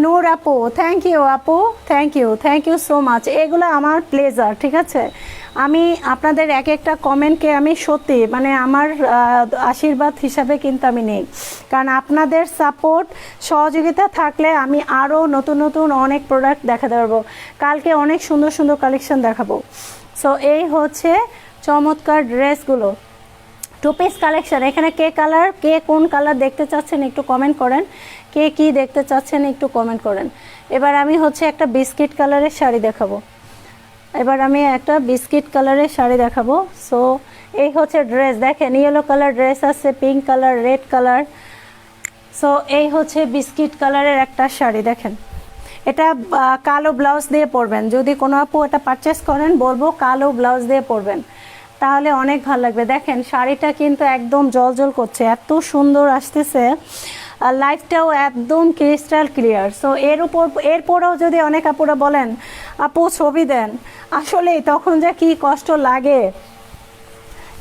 নূর আপু, থ্যাংক ইউ আপু, থ্যাংক ইউ সো মাচ। এগুলো আমার প্লেজার, ঠিক আছে। আমি আপনাদের এক একটা কমেন্টকে আমি সত্যি মানে আমার আশীর্বাদ হিসাবে কিন্তু আমি নেই, কারণ আপনাদের সাপোর্ট সহযোগিতা থাকলে আমি আরও নতুন নতুন অনেক প্রোডাক্ট দেখাতে পারবো। কালকে অনেক সুন্দর সুন্দর কালেকশন দেখাবো। সো এই হচ্ছে চমৎকার ড্রেসগুলো, টু পিস কালেকশন। এখানে কে কোন কালার দেখতে চাচ্ছেন একটু কমেন্ট করেন, কে কি দেখতে চাচ্ছেন একটু কমেন্ট করেন। এবার আমি হচ্ছে একটা বিস্কিট কালারের শাড়ি দেখাবো, সো এই হচ্ছে ড্রেস, দেখেন ইয়েলো কালার ড্রেস আছে, pink colour, red colour. So এই হচ্ছে বিস্কিট কালারের একটা শাড়ি, দেখেন এটা কালো ব্লাউজ দিয়ে পরবেন। যদি কোনো আপু এটা পারচেস করেন বলবো কালো ব্লাউজ দিয়ে পরবেন, তাহলে অনেক ভালো লাগবে। দেখেন শাড়িটা কিন্তু একদম জলজল করছে, এত সুন্দর আসতেছে, লাইফটাও একদম ক্রিস্টাল ক্লিয়ার। সো এরপরেও যদি অনেক আপুরা বলেন আপু ছবি দেন, আসলেই তখন যে কি কষ্ট লাগে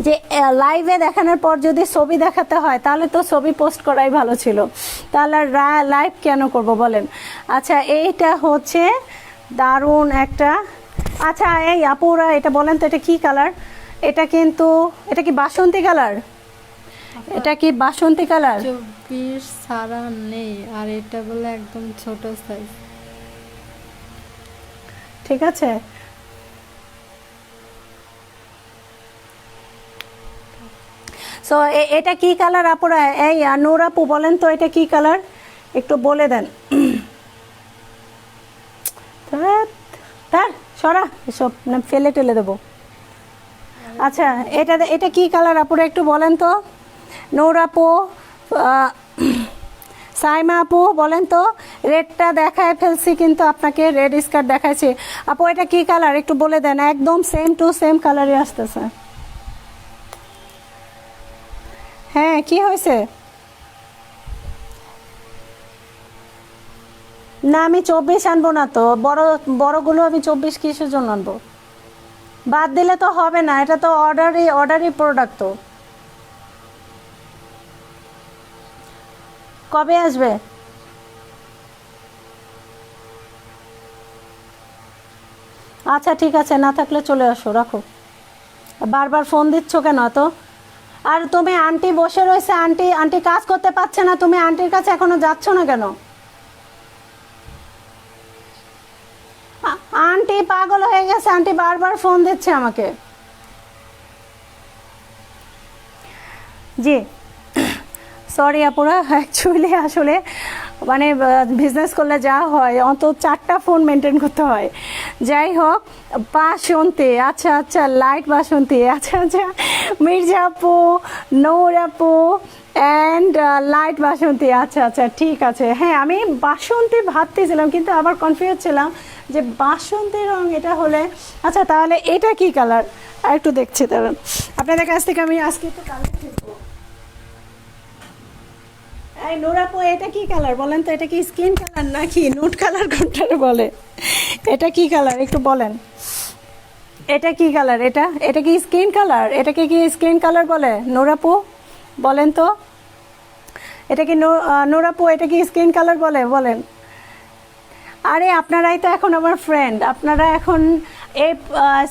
যে লাইভে দেখানোর পর যদি ছবি দেখাতে হয়, তাহলে তো ছবি পোস্ট করাই ভালো ছিল, তাহলে লাইভ কেন করব বলেন? আচ্ছা এইটা হচ্ছে দারুণ একটা, আচ্ছা এই আপুরা এটা বলেন তো এটা কি কালার? এটা কিন্তু এটা কি বাসন্তী কালার? এটা কি বাসন্তী কালার? 24 সারা নেই, আর এটা বলে একদম ছোট সাইজ। ঠিক আছে, সো এটা কি কালার আপুরা? এই নূর আপু বলেন তো এটা কি কালার, একটু বলে দেন। তার সরা এসব না ফেলে টেলে দেবো। আচ্ছা এটা কি কালার আপুরা একটু বলেন তো। নূর আপু, সাইমা আপু বলেন তো। রেডটা দেখায় ফেলছি কিন্তু আপনাকে, রেড স্কার্ট দেখাইছি। আপু এটা কি কালার একটু বলে দেন, একদম সেম টু সেম কালারই আসতেছে। হ্যাঁ কি হয়েছে? না আমি 24 আনবো না তো, বড়গুলো আমি 24 কিসের জন্য আনবো? বাদ দিলে তো হবে না, এটা তো অর্ডারি প্রোডাক্ট। তো কবে আসবে? আচ্ছা ঠিক আছে, না থাকলে চলে আসো, রাখো। বারবার ফোন দিচ্ছ কেন তো? আর তুমি আন্টি বসে রয়েছে, আন্টি কাজ করতে পারছে না, তুমি আন্টির কাছে এখনো যাচ্ছ না কেন? আন্টি পাগল হয়ে গেছে, আন্টি বারবার ফোন দিচ্ছে আমাকে। জি সরি আপুরা, অ্যাকচুয়ালি আসলে মানে বিজনেস করলে যা হয় অন্তত 4টা ফোন মেনটেন করতে হয়। যাই হোক, বাসন্তী, আচ্ছা আচ্ছা লাইট বাসন্তী, আচ্ছা আচ্ছা মির্জা আপু, নূর আপু অ্যান্ড লাইট বাসন্তী, আচ্ছা আচ্ছা ঠিক আছে। হ্যাঁ আমি বাসন্তী ভাবতেছিলাম কিন্তু আবার কনফিউজ ছিলাম যে বাসন্তী রং এটা হলে। আচ্ছা তাহলে এটা কি কালার আর একটু দেখছি দাঁড়ান, আপনাদের কাছ থেকে আমি আজকে একটু কালার দেখবো। এই নূর আপু এটা কি কালার বলেন তো, এটা কি স্কিন কালার নাকি নুট কালার কোনটা বলে? এটা কি কালার একটু বলেন। এটা কি কালার? এটা কি স্কিন কালার? এটাকে কি স্কিন কালার বলে নূর আপু বলেন তো? এটা কি নূর আপু এটা কি স্কিন কালার বলে বলেন? আরে আপনারাই তো এখন আমার ফ্রেন্ড, আপনারা এখন এই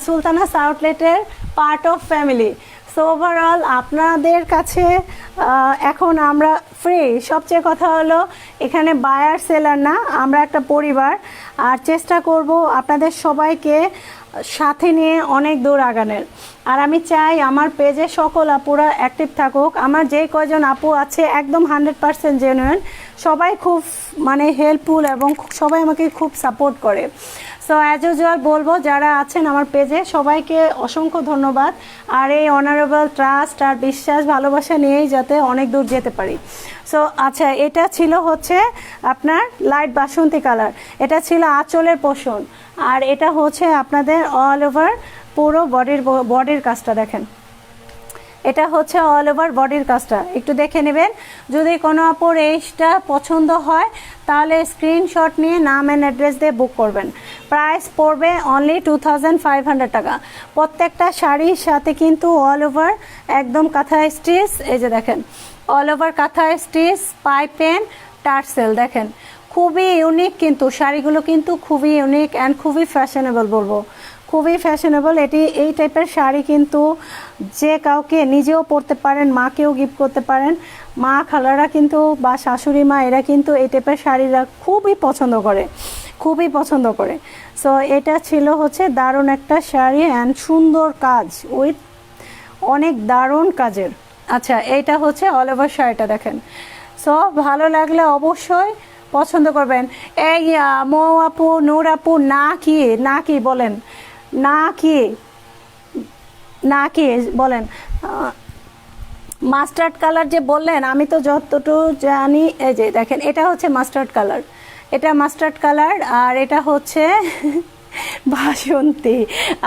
সুলতানাস আউটলেটের part of family. So overall আপনাদের কাছে এখন আমরা ফ্রি। সবচেয়ে কথা হলো এখানে বায়ার সেলার না, আমরা একটা পরিবার। আর চেষ্টা করব আপনাদের সবাইকে সাথে নিয়ে অনেক দূর আগানোর। আর আমি চাই আমার পেজে সকল আপুরা অ্যাক্টিভ থাকুক। আমার যে কয়জন আপু আছে একদম 100% জেনুইন, সবাই খুব মানে হেল্পফুল এবং সবাই আমাকে খুব সাপোর্ট করে। সো অ্যাজ ইউজুয়াল বলবো যারা আছেন আমার পেজে সবাইকে অসংখ্য ধন্যবাদ। আর এই অনারেবল ট্রাস্ট আর বিশ্বাস ভালোবাসা নিয়েই যাতে অনেক দূর যেতে পারি। সো আচ্ছা এটা ছিল হচ্ছে আপনার লাইট বাসন্তী কালার, এটা ছিল আঁচলের পোষণ। আর এটা হচ্ছে আপনাদের অল ওভার পুরো বডির কাজটা দেখেন, এটা হচ্ছে অল ওভার বডির কাজটা একটু দেখে নেবেন। যদি কোনো আপুর এইটা পছন্দ হয় তাহলে স্ক্রিনশট নিয়ে নাম অ্যান্ড অ্যাড্রেস দিয়ে বুক করবেন। প্রাইস পড়বে অনলি 2500 টাকা। প্রত্যেকটা শাড়ির সাথে কিন্তু অল ওভার একদম কাঁথা স্টিচ, এই যে দেখেন অল ওভার কাঁথা স্টিচ, পাইপেন, টার্সেল দেখেন, খুবই ইউনিক কিন্তু শাড়িগুলো কিন্তু খুবই ইউনিক অ্যান্ড খুবই ফ্যাশনেবল বলবো, খুবই ফ্যাশনেবল। এই টাইপের শাড়ি কিন্তু যে কাউকে নিজেও পরতে পারেন, মাকেও গিফট করতে পারেন। মা খালারা কিন্তু বা শাশুড়ি মা এরা কিন্তু এই টাইপের শাড়িরা খুবই পছন্দ করে, খুবই পছন্দ করে। সো এটা ছিল হচ্ছে দারুণ একটা শাড়ি অ্যান্ড সুন্দর কাজ উইথ অনেক দারুণ কাজের। আচ্ছা এইটা হচ্ছে অল ওভার শাড়িটা দেখেন। সো ভালো লাগলে অবশ্যই পছন্দ করবেন। এই মৌ আপু, নূর আপু, না কি বলেন, না কি বলেন? মাস্টার্ড কালার যে বললেন, আমি তো যতটুকু জানি এই যে দেখেন এটা হচ্ছে মাস্টার্ড কালার, এটা মাস্টার্ড কালার আর এটা হচ্ছে বাসন্তী।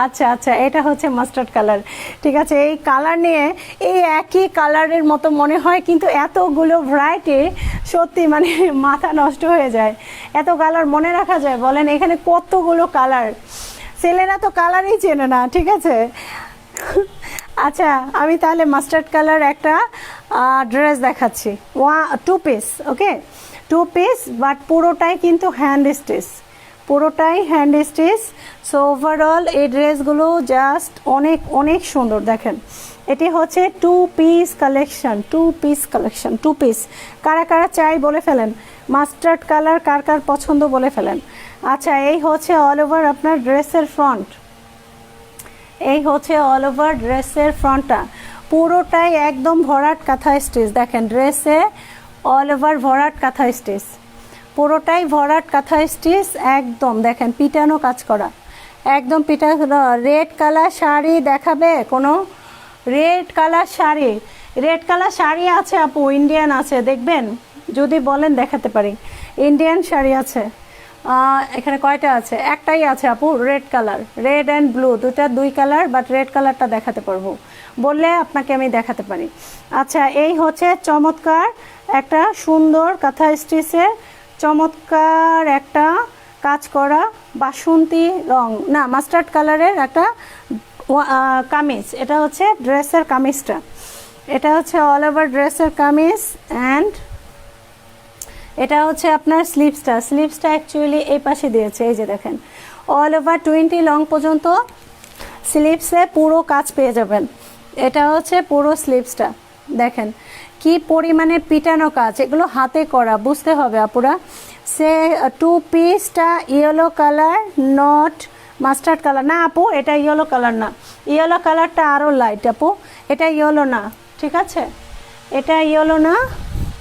আচ্ছা আচ্ছা এটা হচ্ছে মাস্টার্ড কালার, ঠিক আছে। এই কালার নিয়ে এই একই কালারের মতো মনে হয় কিন্তু এতগুলো ভ্যারাইটি সত্যি মানে মাথা নষ্ট হয়ে যায়, এত কালার মনে রাখা যায় বলেন? এখানে কতগুলো কালার, ছেলেরা তো কালারই চেনে না, ঠিক আছে। আচ্ছা আমি তাহলে মাস্টার্ড কালার একটা ড্রেস দেখাচ্ছি, 2 পিস, ওকে 2 পিস, বাট পুরোটাই কিন্তু হ্যান্ড স্টিচ, পুরোটাই হ্যান্ড স্টিচ। সো ওভারঅল এই ড্রেসগুলো জাস্ট অনেক অনেক সুন্দর। দেখেন এটি হচ্ছে 2 piece collection, 2 piece collection, 2 piece. কারা কারা চাই বলে ফেলেন, মাস্টার্ড কালার কার কার পছন্দ বলে ফেলেন। আচ্ছা, এই হচ্ছে অল ওভার আপনার ড্রেসের ফ্রন্ট, এই হচ্ছে অল ওভার ড্রেসের ফ্রন্টটা, পুরোটাই একদম ভরাট কাঁথা স্টিচ। দেখেন ড্রেসে অল ওভার ভরাট কাঁথা স্টিচ, পুরোটাই ভরাট কাঁথা স্টিচ, একদম দেখেন পিটানো কাজ করা, একদম পিটানো। রেড কালার শাড়ি দেখাবে কোনো? Red colour sari, red colour sari আছে আপু, ইন্ডিয়ান আছে, দেখবেন যদি বলেন দেখাতে পারি। ইন্ডিয়ান শাড়ি আছে, এখানে কয়টা আছে? একটাই আছে আপু, red colour, red and blue, দুই কালার, বাট রেড কালারটা দেখাতে পারবো, বললে আপনাকে আমি দেখাতে পারি। আচ্ছা, এই হচ্ছে চমৎকার একটা সুন্দর কাঁথা স্টিচের চমৎকার একটা কাজ করা বাসন্তী রং না মাস্টার্ড কালারের একটা কামিজ। এটা হচ্ছে ড্রেসের কামিজটা, এটা হচ্ছে অল ওভার ড্রেসের কামিজ। অ্যান্ড এটা হচ্ছে আপনার স্লিভসটা, স্লিভসটা অ্যাকচুয়ালি এই পাশে দিয়েছে, এই যে দেখেন অল ওভার 20 লং পর্যন্ত স্লিভসে পুরো কাজ পেয়ে যাবেন। এটা হচ্ছে পুরো স্লিভসটা, দেখেন কি পরিমাণে পিটানো কাজ, এগুলো হাতে করা, বুঝতে হবে আপুরা। সে 2 পিসটা yellow colour, not mustard colour না আপু, এটা ইয়েলো কালার না, ইয়েলো কালারটা আরও লাইট আপু, এটা ইয়েলো না, ঠিক আছে, এটা ইয়েলো না,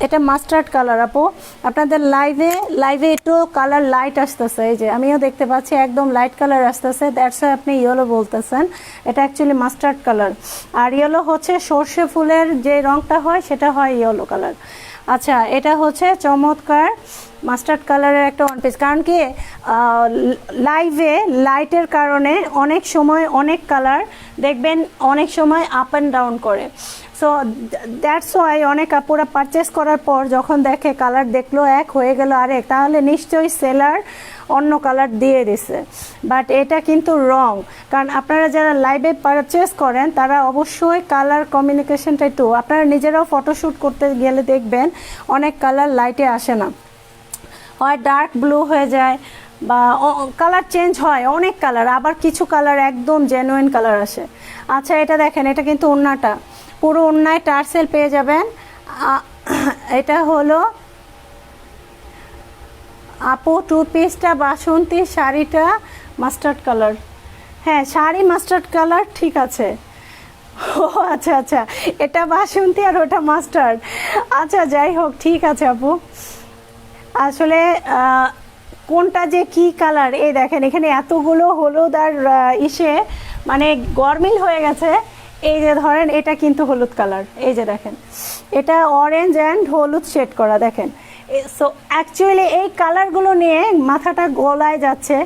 এটা মাস্টার্ড কালার আপু। আপনাদের লাইভে একটু কালার লাইট আসতেছে, এই যে আমিও দেখতে পাচ্ছি একদম লাইট কালার আসতেছে, দ্যাটস ওয়াই আপনি ইয়েলো বলতেছেন, এটা অ্যাকচুয়ালি মাস্টার্ড কালার। আর ইয়েলো হচ্ছে সর্ষে ফুলের যে রঙটা হয় সেটা হয় ইয়েলো কালার। আচ্ছা, এটা হচ্ছে চমৎকার মাস্টার্ড কালারের একটা 1 পিস, কারণ কি লাইভে লাইটের কারণে অনেক সময় অনেক কালার দেখবেন অনেক সময় আপ অ্যান্ড ডাউন করে। সো দ্যাটস ওয়াই অনেক আপুরা পারচেস করার পর যখন দেখে কালার দেখলো এক হয়ে গেল আরেক, তাহলে নিশ্চয়ই সেলার অন্য কালার দিয়ে দিছে, বাট এটা কিন্তু রং। কারণ আপনারা যারা লাইভে পারচেস করেন তারা অবশ্যই কালার কমিউনিকেশনটা একটু, আপনারা নিজেরাও ফটোশ্যুট করতে গেলে দেখবেন অনেক কালার লাইটে আসে না, হয় ডার্ক ব্লু হয়ে যায় বা কালার চেঞ্জ হয় অনেক কালার, আবার কিছু কালার একদম জেনুইন কালার আসে। আচ্ছা, এটা দেখেন, এটা কিন্তু ওড়নাটা পুরো ওড়নায় টার্সেল পেয়ে যাবেন। এটা হলো আপু 2 পিসটা বাসন্তী, শাড়িটা মাস্টার্ড কালার, হ্যাঁ শাড়ি মাস্টার্ড কালার, ঠিক আছে। ও আচ্ছা আচ্ছা, এটা বাসন্তী আর ওটা মাস্টার্ড, আচ্ছা যাই হোক ঠিক আছে আপু। আসলে কোনটা যে কি কালার, এই দেখেন এখানে এতগুলো হলুদ আর ইসে মানে গরমিল হয়ে গেছে। এই যে ধরেন এটা কিন্তু হলুদ কালার, এই যে দেখেন এটা অরেঞ্জ অ্যান্ড হলুদ শেড করা, দেখেন। সো অ্যাকচুয়ালি এই কালারগুলো নিয়ে মাথাটা গলায় যাচ্ছে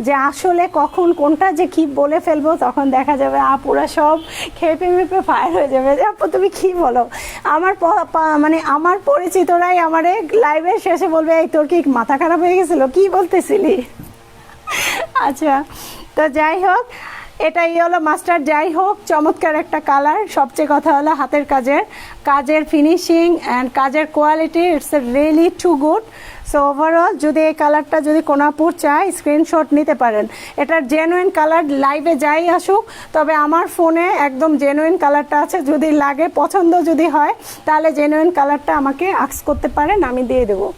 যে আসলে কখন কোনটা যে কি বলে ফেলবো, তখন দেখা যাবে আপুরা সব খেপে মেপে ফায়ার হয়ে যাবে যে আপু তুমি কি বলো। আমার মানে আমার পরিচিতরাই আমার লাইভের শেষে বলবে এই তোর কি মাথা খারাপ হয়ে গেছিলো, কি বলতেছিলি। আচ্ছা, তো যাই হোক, এটা ইয়েলো মাস্টার্ড, যাই হোক চমৎকার একটা কালার। সবচেয়ে কথা হলো হাতের কাজের ফিনিশিং অ্যান্ড কাজের quality, it's a really too good. So overall যদি এই কালারটা যদি কোনাপুর চায় স্ক্রিনশট নিতে পারেন। এটার জেনুইন কালার লাইভে যাই আসুক, তবে আমার ফোনে একদম জেনুইন কালারটা আছে, যদি লাগে পছন্দ যদি হয় তাহলে জেনুইন কালারটা আমাকে আস্ক করতে পারেন, আমি দিয়ে দেবো।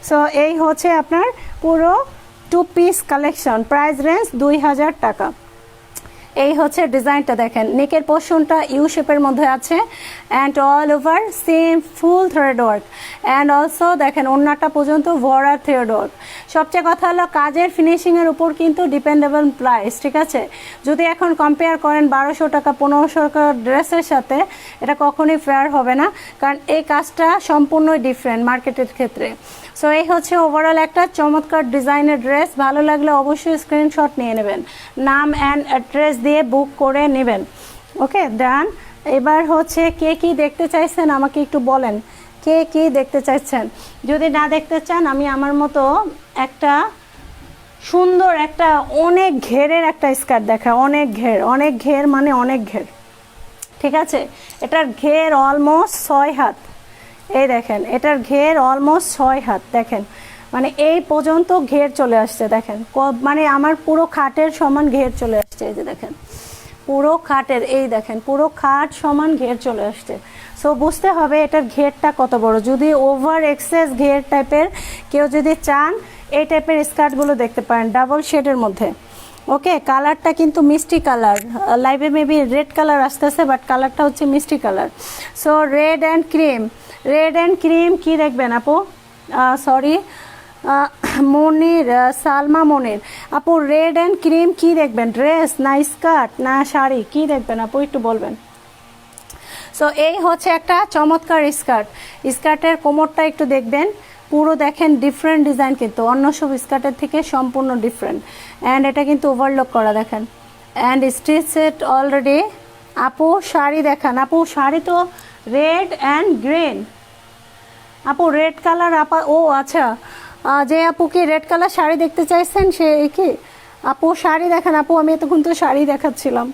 সো এই হচ্ছে আপনার পুরো 2 পিস কালেকশন, প্রাইস রেঞ্জ 2000 টাকা। এই হচ্ছে ডিজাইনটা, দেখেন নেকের পোর্শনটা ইউ শেপের মধ্যে আছে and all over same full thread work, and also দেখেন ওড়নাটা পর্যন্ত ভরা থ্রেড ওয়ার্ক। সবচেয়ে কথা হলো কাজের ফিনিশিংয়ের উপর কিন্তু ডিপেন্ডেবল প্রাইস, ঠিক আছে। যদি এখন কম্পেয়ার করেন 1200 টাকা 1500 টাকা ড্রেসের সাথে, এটা কখনোই ফেয়ার হবে না, কারণ এই কাজটা সম্পূর্ণই ডিফারেন্ট মার্কেটের ক্ষেত্রে। সো এই হচ্ছে ওভারঅল একটা চমৎকার ডিজাইনের ড্রেস। ভালো লাগলে অবশ্যই স্ক্রিনশট নিয়ে নেবেন, নাম অ্যান্ড অ্যাড্রেস দিয়ে বুক করে নেবেন। ওকে ডান। এবার হচ্ছে কে কি দেখতে চাইছেন আমাকে একটু বলেন, কে কি দেখতে চাইছেন। যদি না দেখতে চান, আমি আমার মতো একটা সুন্দর একটা অনেক ঘেরের একটা স্কার্ট দেখা, অনেক ঘের মানে অনেক ঘের, ঠিক আছে, এটার ঘের অলমোস্ট 6 হাত। এই দেখেন এটার ঘের অলমোস্ট 6 হাত, দেখেন মানে এই পর্যন্ত ঘের চলে আসছে, দেখেন মানে আমার পুরো খাটের সমান ঘের চলে আসছে। এই যে দেখেন পুরো খাটের, এই দেখেন পুরো খাট সমান ঘের চলে আসছে। সো বুঝতে হবে এটার ঘেরটা কত বড়। যদি ওভার এক্সেস ঘের টাইপের কেউ যদি চান, এই টাইপের স্কার্টগুলো দেখতে পারেন ডাবল শেডের মধ্যে। ওকে, কালারটা কিন্তু মিষ্টি কালার, লাইভে মেবি রেড কালার আসতেছে, বাট কালারটা হচ্ছে মিষ্টি colour. So red and cream, red and cream কি দেখবেন আপু? সরি মনির, সালমা মনির আপু, রেড অ্যান্ড ক্রিম কি দেখবেন? ড্রেস না স্কার্ট না শাড়ি, কি দেখবেন আপু একটু বলবেন। সো এই হচ্ছে একটা চমৎকার স্কার্ট। স্কার্টের কোমরটা একটু দেখবেন, পুরো দেখেন ডিফারেন্ট ডিজাইন, কিন্তু অন্য সব স্কার্টের থেকে সম্পূর্ণ ডিফারেন্ট। অ্যান্ড এটা কিন্তু ওভারলক করা দেখেন, অ্যান্ড স্টিচ সেট অলরেডি। আপু শাড়ি দেখান, আপু শাড়ি তো রেড অ্যান্ড গ্রিন। আপু রেড কালার আপা, ও আচ্ছা, যে আপু কি রেড কালার শাড়ি দেখতে চাইছেন সে কি? আপু শাড়ি দেখান আপু, আমি এতক্ষণ তো শাড়ি দেখাচ্ছিলাম।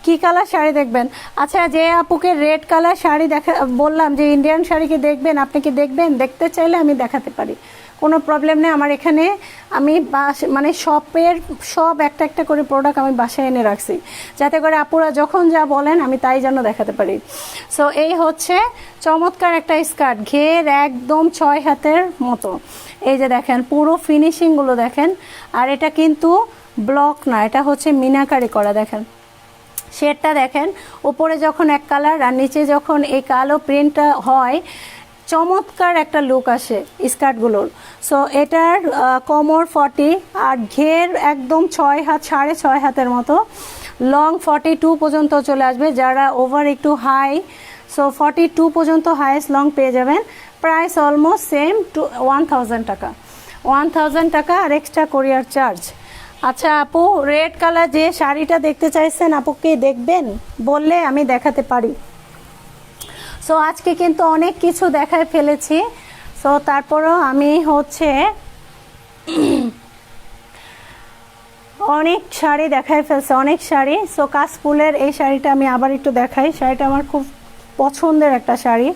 কি কালার শাড়ি দেখবেন? আচ্ছা, যে আপুকে রেড কালার শাড়ি দেখা বললাম যে ইন্ডিয়ান শাড়ি কি দেখবেন, আপনি কি দেখবেন? দেখতে চাইলে আমি দেখাতে পারি, কোনো প্রবলেম নেই। আমার এখানে আমি মানে শপের সব একটা একটা করে প্রোডাক্ট আমি বাসায় এনে রাখছি, যাতে করে আপুরা যখন যা বলেন আমি তাই যেন দেখাতে পারি। সো এই হচ্ছে চমৎকার একটা স্কার্ট, ঘের একদম 6 হাতের মতো। এই যে দেখেন পুরো ফিনিশিংগুলো দেখেন, আর এটা কিন্তু ব্লক না, এটা হচ্ছে মিনাকারি করা। দেখেন শেডটা দেখেন, উপরে যখন এক কালার আর নিচে যখন এই কালো প্রিন্টটা হয়, চমৎকার একটা লুক আসে স্কার্টগুলোর। সো এটার কোমর 40 আর ঘের একদম 6 হাত, 6.5 হাতের মতো, লং 42 পর্যন্ত চলে আসবে। যারা ওভার একটু হাই, সো 42 পর্যন্ত হাইয়েস্ট লং পেয়ে যাবেন। প্রাইস অলমোস্ট সেম টু 1000 টাকা, 1000 টাকা আর এক্সট্রা কোরিয়ার চার্জ। আচ্ছা আপু, রেড কালার যে শাড়িটা দেখতে চাইছেন আপুকে দেখবেন বললে আমি দেখাতে পারি। সো আজকে কিন্তু অনেক কিছু দেখায় ফেলেছি। সো তারপরেও আমি হচ্ছে অনেক শাড়ি দেখায় ফেলছে, অনেক শাড়ি। সো কাশফুলের এই শাড়িটা আমি আবার একটু দেখাই। শাড়িটা আমার খুব পছন্দের একটা শাড়ি।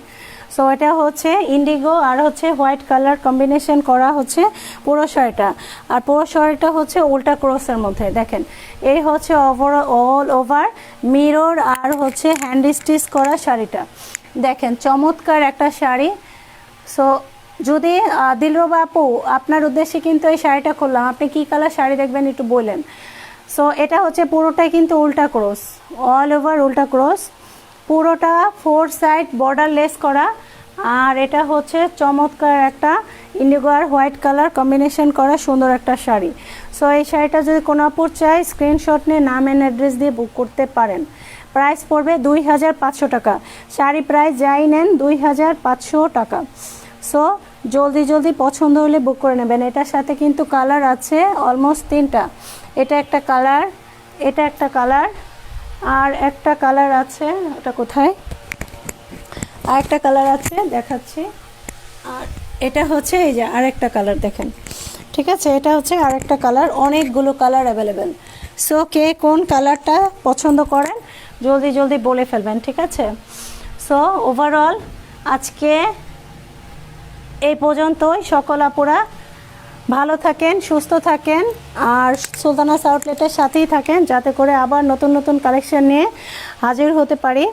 সো এটা হচ্ছে ইন্ডিগো আর হচ্ছে হোয়াইট কালার কম্বিনেশন করা হচ্ছে পুরো শাড়িটা, আর পুরো শাড়িটা হচ্ছে উল্টা ক্রসের মধ্যে। দেখেন এই হচ্ছে অল ওভার মিরর আর হচ্ছে হ্যান্ড স্টিচ করা শাড়িটা, দেখেন চমৎকার একটা শাড়ি। সো যদি দিলরুবা আপু আপনার উদ্দেশ্যে কিন্তু এই শাড়িটা খুললাম, আপনি কি কালার শাড়ি দেখবেন একটু বললেন। সো এটা হচ্ছে পুরোটাই কিন্তু উল্টা ক্রস, অল ওভার উল্টা ক্রস, পুরোটা 4 সাইড বর্ডার লেস করা। আর এটা হচ্ছে চমৎকার একটা ইন্ডিগো আর হোয়াইট কালার কম্বিনেশন করা সুন্দর একটা শাড়ি। সো এই শাড়িটা যদি কোনো আপুর চাই, স্ক্রিনশট নিয়ে নাম এন্ড অ্যাড্রেস দিয়ে বুক করতে পারেন। প্রাইস পড়বে 2500 টাকা, শাড়ি প্রাইস যাই নেন 2500 টাকা। সো জলদি জলদি পছন্দ হলে বুক করে নেবেন। এটার সাথে কিন্তু কালার আছে অলমোস্ট 3টা। এটা একটা কালার, এটা একটা কালার, আর একটা কালার আছে, ওটা কোথায়, আর একটা কালার আছে দেখাচ্ছি। আর এটা হচ্ছে এই যে আরেকটা কালার দেখেন, ঠিক আছে, এটা হচ্ছে আরেকটা কালার, অনেকগুলো কালার অ্যাভেলেবেল। সো কে কোন কালারটা পছন্দ করেন জলদি জলদি বলে ফেলবেন, ঠিক আছে। সো ওভারঅল আজকে এই পর্যন্তই। সকল আপুরা ভালো থাকেন, সুস্থ থাকেন, আর সুলতানাস আউটলেটের সাথেই থাকেন, যাতে করে আবার নতুন নতুন কালেকশন নিয়ে হাজির হতে পারি।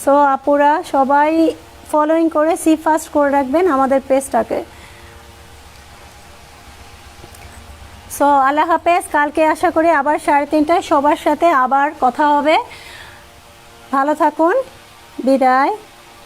সো আপুরা সবাই ফলোইং করে সি ফার্স্ট করে রাখবেন আমাদের পেজটাকে। সো আল্লাহ হাফেজ, কালকে আশা করি আবার 3:30টায় সবার সাথে আবার কথা হবে। ভালো থাকুন, বিদায়।